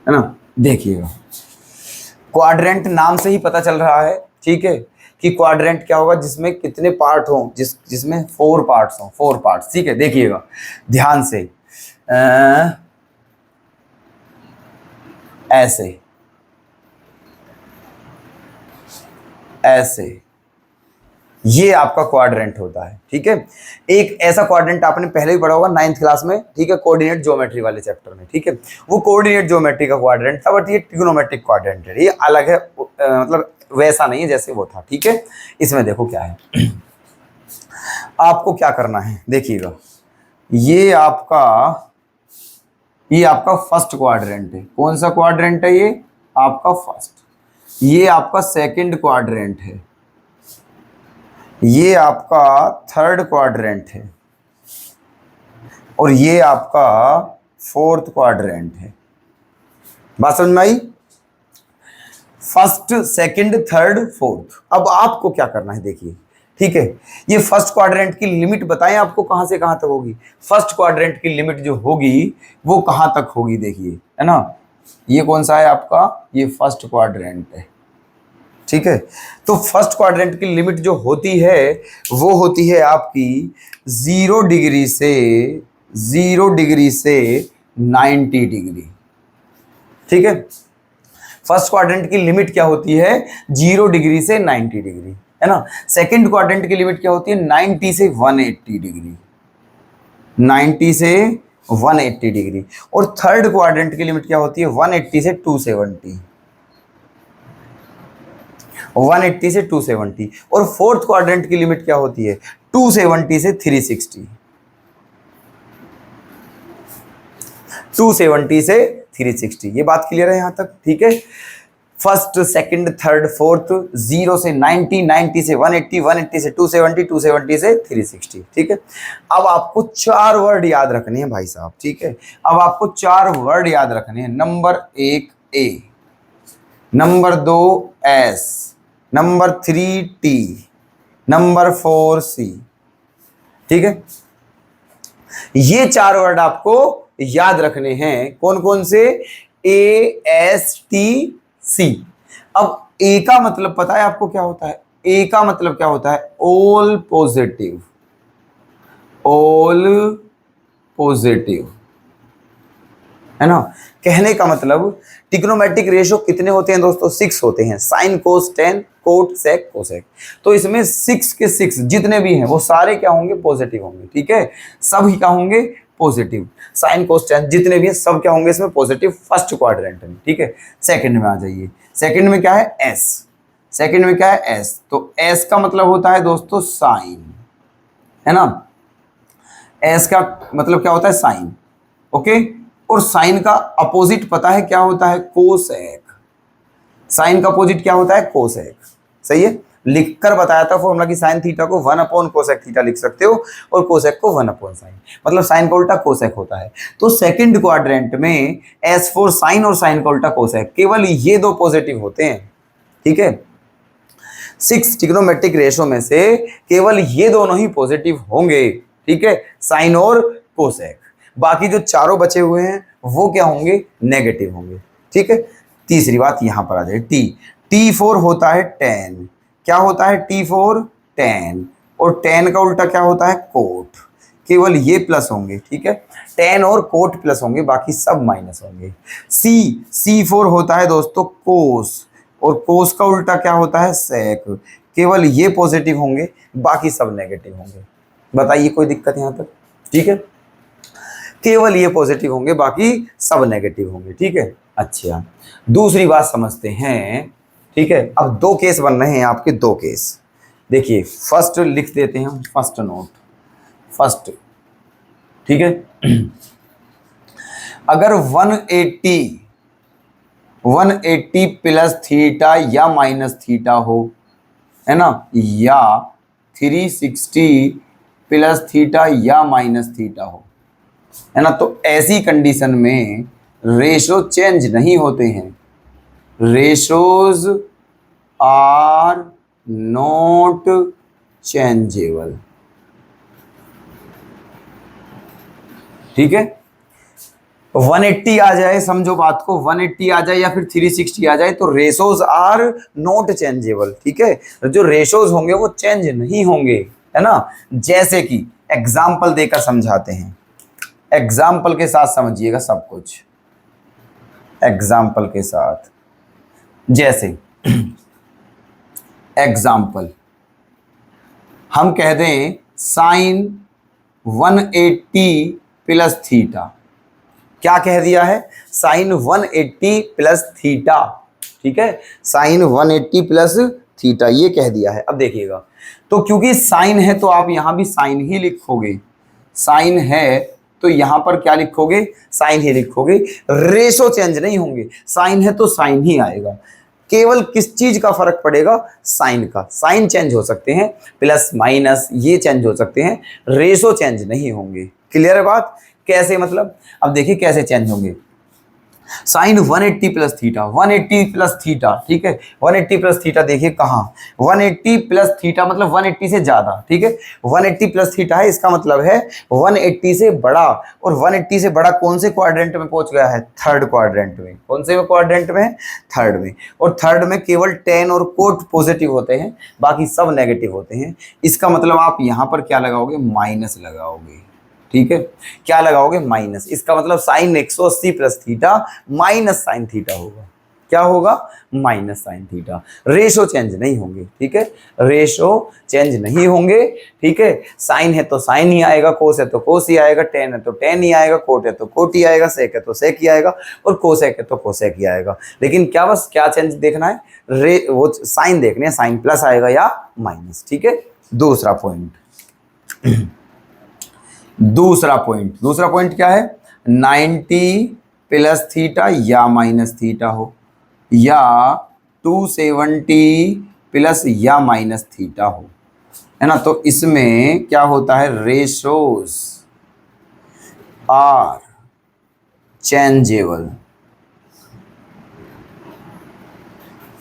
है ना, देखिएगा, क्वाड्रेंट नाम से ही पता चल रहा है, ठीक है, कि क्वाड्रेंट क्या होगा, जिसमें कितने पार्ट हो, जिसमें 4 पार्ट्स हो, 4 पार्ट्स, ठीक है। देखिएगा ध्यान से, ऐसे ऐसे, ये आपका क्वाड्रेंट होता है, ठीक है। एक ऐसा क्वाड्रेंट आपने पहले भी पढ़ा होगा 9th क्लास में, ठीक है, कोऑर्डिनेट ज्योमेट्री वाले चैप्टर में, ठीक है। वो कोऑर्डिनेट ज्योमेट्री का क्वाड्रेंट था, बट ये ट्रिगोनोमेट्रिक क्वाड्रेंट है, ये अलग है, मतलब वैसा नहीं है जैसे वो था, ठीक है। इसमें देखो क्या है, आपको क्या करना है, देखिएगा, ये आपका फर्स्ट क्वाड्रेंट है। कौन सा क्वाड्रेंट है ये? आपका फर्स्ट। ये आपका सेकंड क्वाड्रेंट है, ये आपका थर्ड क्वाड्रेंट है, और ये आपका फोर्थ क्वाड्रेंट है। बात समझ में आई? First, second, third, fourth. अब आपको क्या करना है, देखिए, ठीक है। ये फर्स्ट क्वाड्रेंट की लिमिट बताएं आपको कहां से कहां तक होगी। फर्स्ट क्वाड्रेंट की लिमिट जो होगी वो कहां तक होगी, देखिए, है ना। ये कौन सा है आपका? ये फर्स्ट क्वाड्रेंट है, ठीक है। तो फर्स्ट क्वाड्रेंट की लिमिट जो होती है वो होती है आपकी 0 डिग्री से 90 डिग्री, ठीक है। फर्स्ट क्वाड्रेंट की लिमिट क्या होती है? 0 डिग्री से 90 डिग्री, है ना। सेकंड क्वाड्रेंट की लिमिट क्या होती है? 90 से 180 डिग्री, 90 से 180 डिग्री। और थर्ड क्वाड्रेंट की लिमिट क्या होती है? 180 से 270, 180 से 270। और फोर्थ क्वाड्रेंट की लिमिट क्या होती है? 270 से 360, 270 से 360। ये बात क्लियर है यहां तक, ठीक है। फर्स्ट, सेकंड, थर्ड, फोर्थ, 0 से 90, 90 से 180, 180 से 270, 270 से 360, ठीक है। अब आपको 4 वर्ड याद रखने हैं भाई साहब, ठीक है। अब आपको 4 वर्ड याद रखने हैं। Number 1 A, number 2 S, number 3 T, number 4 C, ठीक है। ये 4 वर्ड आपको याद रखने हैं। कौन कौन से? A S T C। अब A का मतलब पता है आपको क्या होता है? A का मतलब क्या होता है? ऑल पॉजिटिव, ऑल पॉजिटिव, है ना। कहने का मतलब ट्रिग्नोमेट्रिक रेशियो कितने होते हैं दोस्तों? 6 होते हैं। Sine, cos, tan, coat, sec, cosec. तो इसमें 6 के 6 जितने भी हैं वो सारे क्या होंगे? पॉजिटिव होंगे, ठीक है। सभी क्या होंगे? पॉजिटिव। साइन, कोस, टेन जितने भी हैं सब क्या होंगे इसमें? पॉजिटिव, फर्स्ट क्वाड्रेंट में, ठीक है। सेकंड में आ जाइए। सेकंड में क्या है? एस। सेकंड में क्या है? एस। तो एस का मतलब होता है दोस्तों साइन, है ना। एस का मतलब क्या होता है? Sine, okay. और साइन का अपोजिट पता है क्या होता है? कोसेक। साइन का अपोजिट क्या होता है? कोसेक, सही है। लिखकर बताया था फॉर्मूला की साइन थीटा को 1 कोसेक थीटा लिख सकते हो और कोसेक को 1 साइन, मतलब साइन का उल्टा कोसेक होता है। तो सेकंड क्वाड्रेंट में एस फॉर साइन और साइन का उल्टा कोसेक, केवल ये 2 पॉजिटिव होते हैं, ठीक है। 6 ट्रिग्नोमेट्रिक रेशो में से केवल ये दोनों ही पॉजिटिव होंगे, ठीक है, साइन और कोसेक। बाकी जो चारों बचे हुए हैं वो क्या होंगे? नेगेटिव होंगे, ठीक है। तीसरी बात यहां पर आ जाए, T4 होता है 10। क्या होता है? T4 10। और 10 का उल्टा क्या होता है? कोट। केवल ये प्लस होंगे, ठीक है। टेन और कोट प्लस होंगे, बाकी सब माइनस होंगे। C4 होता है दोस्तों कोस, और कोस का उल्टा क्या होता है सेक। केवल ये पॉजिटिव होंगे, बाकी सब नेगेटिव होंगे। बताइए कोई दिक्कत यहाँ तक? ठीक है, केवल ये पॉजिटिव होंगे, बाकी सब नेगेटिव होंगे, ठीक है। अच्छा, दूसरी बात समझते हैं, ठीक है। अब दो केस बन रहे हैं आपके, दो केस। देखिए फर्स्ट लिख देते हैं, फर्स्ट नोट, फर्स्ट, ठीक है। अगर 180 प्लस थीटा या माइनस थीटा हो, है ना, या 360 प्लस थीटा या माइनस थीटा हो, है ना, तो ऐसी कंडीशन में रेशो चेंज नहीं होते हैं। रेशोज आर नॉट चेंजेबल, ठीक है। 180 आ जाए, समझो बात को, 180 आ जाए या फिर 360 आ जाए, तो रेशोज आर नॉट चेंजेबल, ठीक है। जो रेशोज होंगे वो चेंज नहीं होंगे, है ना। जैसे कि एग्जाम्पल देकर समझाते हैं, एग्जाम्पल के साथ समझिएगा सब कुछ, एग्जाम्पल के साथ। जैसे एग्जाम्पल हम कह दें साइन 180 प्लस थीटा, क्या कह दिया है, साइन 180 प्लस थीटा, ठीक है, साइन 180 प्लस थीटा ये कह दिया है। अब देखिएगा, तो क्योंकि साइन है तो आप यहां भी साइन ही लिखोगे, साइन है तो यहां पर क्या लिखोगे, साइन ही लिखोगे। रेशो चेंज नहीं होंगे, साइन है तो साइन ही आएगा। केवल किस चीज का फर्क पड़ेगा, साइन का। साइन चेंज हो सकते हैं, प्लस माइनस ये चेंज हो सकते हैं, रेशो चेंज नहीं होंगे। क्लियर है बात? कैसे मतलब, अब देखिए कैसे चेंज होंगे। Sine 180 plus theta, 180 plus theta, ठीक है, 180 प्लस थीटा देखिए कहाँ, 180 प्लस थीटा मतलब 180 से ज्यादा, ठीक है। 180 प्लस थीटा है, इसका मतलब है 180 से बड़ा, और 180 से बड़ा कौन से क्वाड्रेंट में पहुंच गया है, थर्ड क्वाड्रेंट में। कौन से क्वाड्रेंट में? थर्ड में। और थर्ड में केवल टेन और कोट पॉजिटिव होते हैं, बाकी सब नेगेटिव होते हैं। इसका मतलब आप यहां पर क्या लगाओगे, माइनस लगाओगे, ठीक है। क्या लगाओगे, माइनस। इसका मतलब sine 180 plus theta minus sine theta होगा। क्या होगा, minus sine theta. Ratio change नहीं होंगे, ठीक है, रेशो चेंज नहीं होंगे, ठीक है। साइन है तो साइन ही आएगा, कोस है तो कोस ही आएगा, टेन है तो टेन ही आएगा, कोट है तो कोट ही आएगा, सेक है तो सेक ही आएगा, और कोसेक है तो कोसेक ही आएगा। लेकिन क्या बस क्या चेंज देखना है, वो साइन देखने है, साइन प्लस आएगा या माइनस, ठीक है। दूसरा पॉइंट, दूसरा पॉइंट क्या है, 90 प्लस थीटा या माइनस थीटा हो, या 270 प्लस या माइनस थीटा हो, है ना, तो इसमें क्या होता है, रेशोज आर चेंजेबल,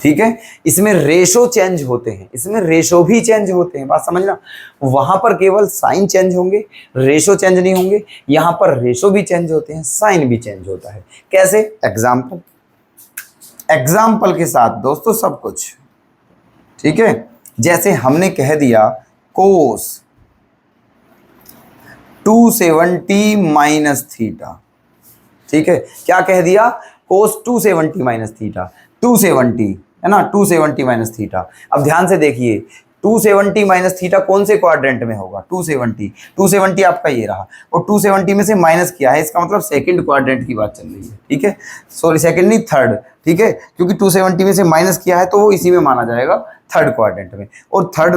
ठीक है। इसमें रेशो चेंज होते हैं, इसमें रेशो भी चेंज होते हैं, बात समझना। वहां पर केवल साइन चेंज होंगे, रेशो चेंज नहीं होंगे। यहां पर रेशो भी चेंज होते हैं, साइन भी चेंज होता है। कैसे, एग्जाम्पल, एग्जाम्पल के साथ दोस्तों सब कुछ, ठीक है। जैसे हमने कह दिया कोस 270 माइनस थीटा, ठीक है। क्या कह दिया, कोस 270 माइनस थीटा, 270 है ना, 270 माइनस थीटा। अब ध्यान से देखिए, 270 माइनस थीटा कौन से क्वाड्रेंट में होगा, 270 आपका ये रहा, और 270 में से माइनस किया है, इसका मतलब सेकंड क्वाड्रेंट की बात चल रही है, ठीक है। सॉरी सेकंड नहीं, थर्ड, ठीक है, क्योंकि 270 में से माइनस किया है तो वो इसी में माना जाएगा, थर्ड क्वाड्रेंट में। और थर्ड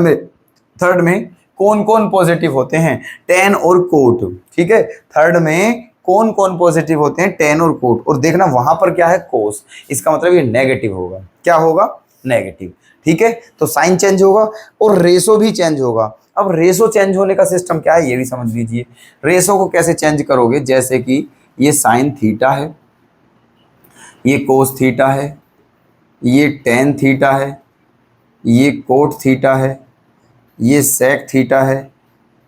में कौन कौन पॉजिटिव होते हैं, टेन और कोट, ठीक है। थर्ड में कौन कौन पॉजिटिव होते हैं, टेन और कोट। और देखना वहां पर क्या है, कोस, इसका मतलब ये नेगेटिव होगा। क्या होगा, नेगेटिव, ठीक है। तो साइन चेंज होगा और रेशो भी चेंज होगा। अब रेशो चेंज होने का सिस्टम क्या है ये भी समझ लीजिए। रेशो को कैसे चेंज करोगे, जैसे कि ये साइन थीटा है, ये कोस थीटा है, ये टेन थीटा है, ये कोट थीटा है, ये सेक थीटा है,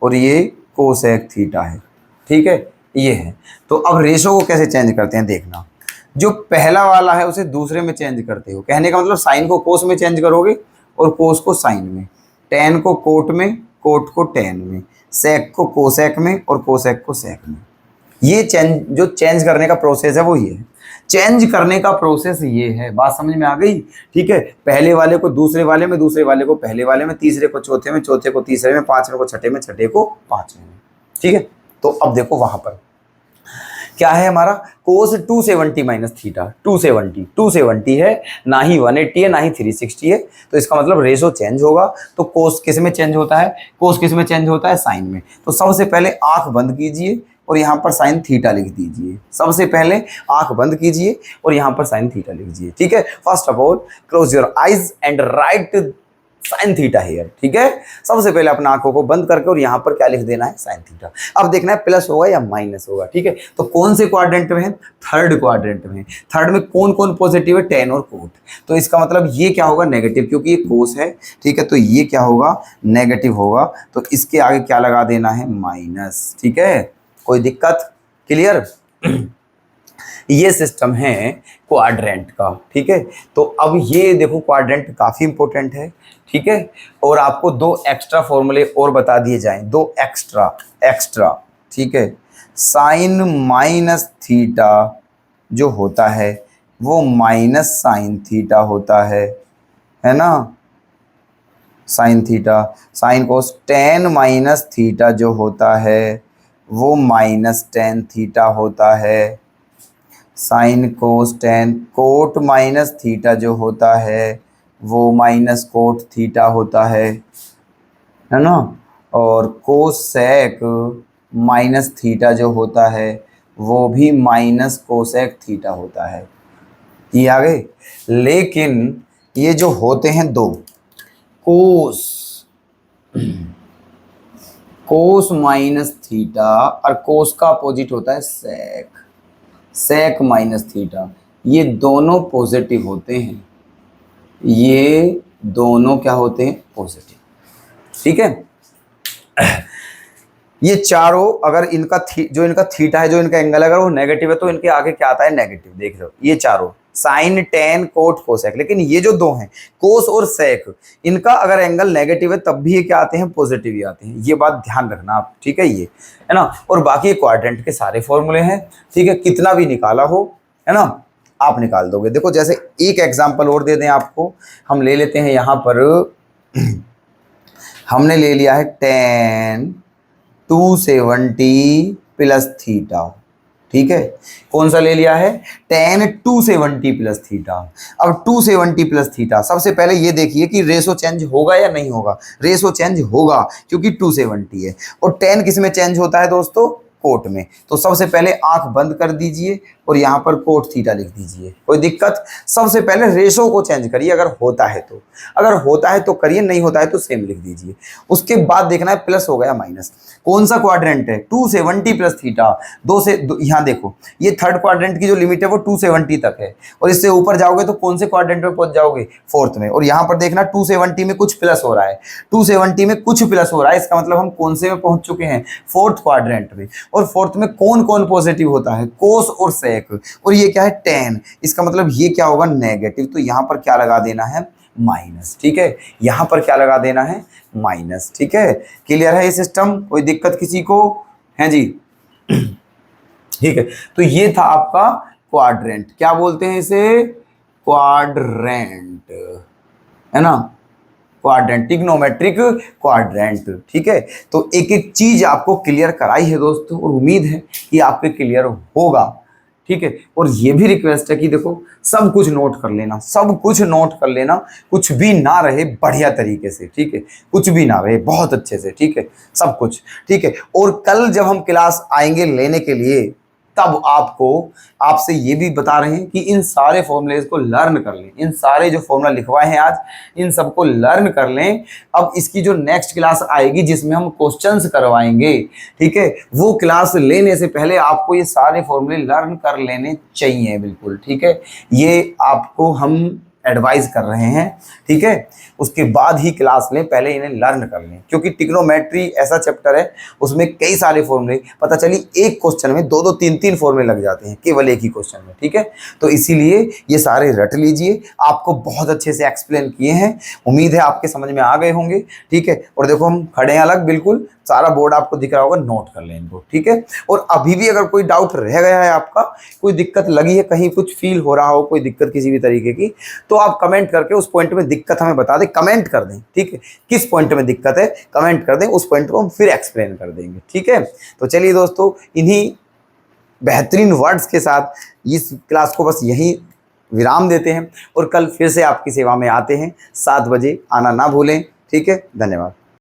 और ये कोसेक थीटा है, ठीक है, ये है। तो अब रेशो को कैसे चेंज करते हैं देखना। जो पहला वाला है उसे दूसरे में चेंज करते हो, कहने का मतलब साइन को कोस में चेंज करोगे और कोस को साइन में, टेन को कोट में कोट को टेन में, सेक को कोसेक में और कोसेक को सेक में। ये चेंज करने का प्रोसेस है वो ये है। चेंज करने का प्रोसेस ये है, बात समझ में आ गई? ठीक है, पहले वाले को दूसरे वाले में, दूसरे वाले को पहले वाले में, तीसरे को चौथे में, चौथे को तीसरे में, पांचवें को छठे में, छठे को पांचवें में। ठीक है, तो अब देखो वहां पर क्या है हमारा कोस 270 माइनस थीटा। 270 है, ना ही 180 है ना ही 360 है, तो इसका मतलब रेशो चेंज होगा। तो कोस किस में चेंज होता है? कोस किस में चेंज होता है? साइन में। तो सबसे पहले आंख बंद कीजिए और यहाँ पर साइन थीटा लिख दीजिए। सबसे पहले आंख बंद कीजिए और यहाँ पर साइन थीटा लिख दीजिए। ठीक है, first of all close your eyes and right sine theta here. ठीक है, सबसे पहले अपना आंखों को बंद करके और यहाँ पर क्या लिख देना है? Sine theta. अब देखना है प्लस होगा या माइनस होगा। ठीक है, तो कौन से क्वाड्रेंट में है? थर्ड क्वाड्रेंट में। थर्ड में कौन कौन पॉजिटिव है? टेन और कोट। तो इसका मतलब ये क्या होगा? नेगेटिव, क्योंकि ये कोस है। ठीक है, तो ये क्या होगा? नेगेटिव होगा। तो इसके आगे क्या लगा देना है? माइनस। ठीक है, कोई दिक्कत? क्लियर? ये सिस्टम है क्वाड्रेंट का। ठीक है, तो अब ये देखो क्वाड्रेंट काफी इंपॉर्टेंट है। ठीक है, और आपको दो एक्स्ट्रा फॉर्मूले और बता दिए जाएं, दो एक्स्ट्रा। ठीक है, साइन माइनस थीटा जो होता है वो माइनस साइन थीटा होता है ना? Sine theta, sine cos tan minus theta जो होता है वो माइनस टेन थीटा होता है। Sine cos tan, cot minus theta जो होता है वो माइनस कोट थीटा है ना? और कोसेक माइनस थीटा जो होता है वो भी माइनस कोसेक थीटा होता है। ये आ गए। लेकिन ये जो होते हैं दो, कोस माइनस थीटा और कोस का अपोजिट होता है सेक माइनस थीटा, ये दोनों पॉजिटिव होते हैं। ये दोनों क्या होते हैं? पॉजिटिव। ठीक है, ये चारों अगर इनका जो इनका थीटा है, जो इनका एंगल अगर वो नेगेटिव है तो इनके आगे क्या आता है? नेगेटिव। देख लो ये चारों साइन टेन कोट कोसेक। लेकिन ये जो दो हैं कोस और सेक, इनका अगर एंगल नेगेटिव है तब भी ये क्या आते हैं? पॉजिटिव ही आते हैं। ये बात ध्यान रखना आप। ठीक है, ये है ना? और बाकी क्वाड्रेंट के सारे फॉर्मूले हैं। ठीक है, कितना भी निकाला हो, है ना, आप निकाल दोगे। देखो जैसे एक एग्जांपल और दे दें आपको, हम ले लेते हैं यहाँ पर हमने ले लिया है टेन 270 प्लस थीटा। ठीक है, कौन सा ले लिया है? Ten 270 plus theta. अब 270 प्लस थीटा, सबसे पहले ये देखिए कि रेशो चेंज होगा या नहीं होगा। रेशो चेंज होगा क्योंकि 270 है। और टेन किस में चेंज होता है दोस्तों? कोट में। तो सबसे पहले आंख बंद कर दीजिए और यहाँ पर कोट थीटा लिख दीजिए। कोई दिक्कत? सबसे पहले रेशो को चेंज करिए, अगर होता है तो। अगर होता है तो करिए, नहीं होता है तो सेम लिख दीजिए। उसके बाद देखना है प्लस हो गया माइनस। कौन सा क्वाड्रेंट है? 270 प्लस थीटा। यहाँ देखो, ये थर्ड क्वाड्रेंट की जो लिमिट है वो 270 तक है, और इससे ऊपर जाओगे तो कौन से क्वाड्रेंट में पहुंच जाओगे? फोर्थ में। और यहाँ पर देखना 270 में कुछ प्लस हो रहा है, 270 में कुछ प्लस हो रहा है, इसका मतलब हम कौन से में पहुंच चुके हैं? फोर्थ क्वाड्रेंट में। और फोर्थ में कौन कौन पॉजिटिव होता है? कोस और सेक। और ये क्या है? टेन। इसका मतलब ये क्या होगा? नेगेटिव। तो यहां पर क्या लगा देना है? माइनस। ठीक है, यहां पर क्या लगा देना है? माइनस। ठीक है, क्लियर है ये सिस्टम? कोई दिक्कत किसी को है जी? ठीक है, तो ये था आपका क्वाड्रेंट। क्या बोलते हैं इसे? क्वाड्रेंट, है ना? Quadrant, trigonometric quadrant. ठीक है, तो एक एक चीज आपको क्लियर कराई है दोस्तों, और उम्मीद है कि आपके क्लियर होगा। ठीक है, और ये भी रिक्वेस्ट है कि देखो सब कुछ नोट कर लेना, सब कुछ नोट कर लेना, कुछ भी ना रहे बढ़िया तरीके से। ठीक है, कुछ भी ना रहे, बहुत अच्छे से। ठीक है, सब कुछ। ठीक है, और कल जब हम क्लास आएंगे लेने के लिए तब आपसे ये भी बता रहे हैं कि इन सारे फॉर्मूलेज को लर्न कर लें। इन सारे जो फॉर्मूला लिखवाए हैं आज, इन सबको लर्न कर लें। अब इसकी जो नेक्स्ट क्लास आएगी जिसमें हम क्वेश्चंस करवाएंगे, ठीक है, वो क्लास लेने से पहले आपको ये सारे फॉर्मूले लर्न कर लेने चाहिए बिल्कुल। ठीक है, ये आपको हम एडवाइस कर रहे हैं, ठीक है। उसके बाद ही क्लास लें, पहले इन्हें लर्न कर लें, क्योंकि ट्रिग्नोमेट्री ऐसा चैप्टर है उसमें कई सारे फॉर्मूले, पता चली एक क्वेश्चन में 2-2 3-3 फॉर्मूले लग जाते हैं केवल एक ही क्वेश्चन में, ठीक है। तो इसीलिए ये सारे रट लीजिए, आपको बहुत अच्छे से एक्सप्लेन किए हैं, उम्मीद है आपके समझ में आ गए होंगे, ठीक है। और देखो हम खड़े हैं अलग, बिल्कुल सारा बोर्ड आपको दिख रहा होगा, नोट कर लें इनको, ठीक है। और अभी भी अगर कोई डाउट रह गया है आपका, कोई दिक्कत लगी है, कहीं कुछ फील हो रहा हो, कोई दिक्कत किसी भी तरीके की, तो आप कमेंट करके उस पॉइंट में दिक्कत हमें बता दें, कमेंट कर दें, ठीक है। किस पॉइंट में दिक्कत है कमेंट कर दें, उस पॉइंट को हम फिर एक्सप्लेन कर देंगे, ठीक है। तो चलिए दोस्तों, इन्हीं बेहतरीन वर्ड्स के साथ इस क्लास को बस यहीं विराम देते हैं और कल फिर से आपकी सेवा में आते हैं। 7 बजे आना ना भूलें, ठीक है। धन्यवाद।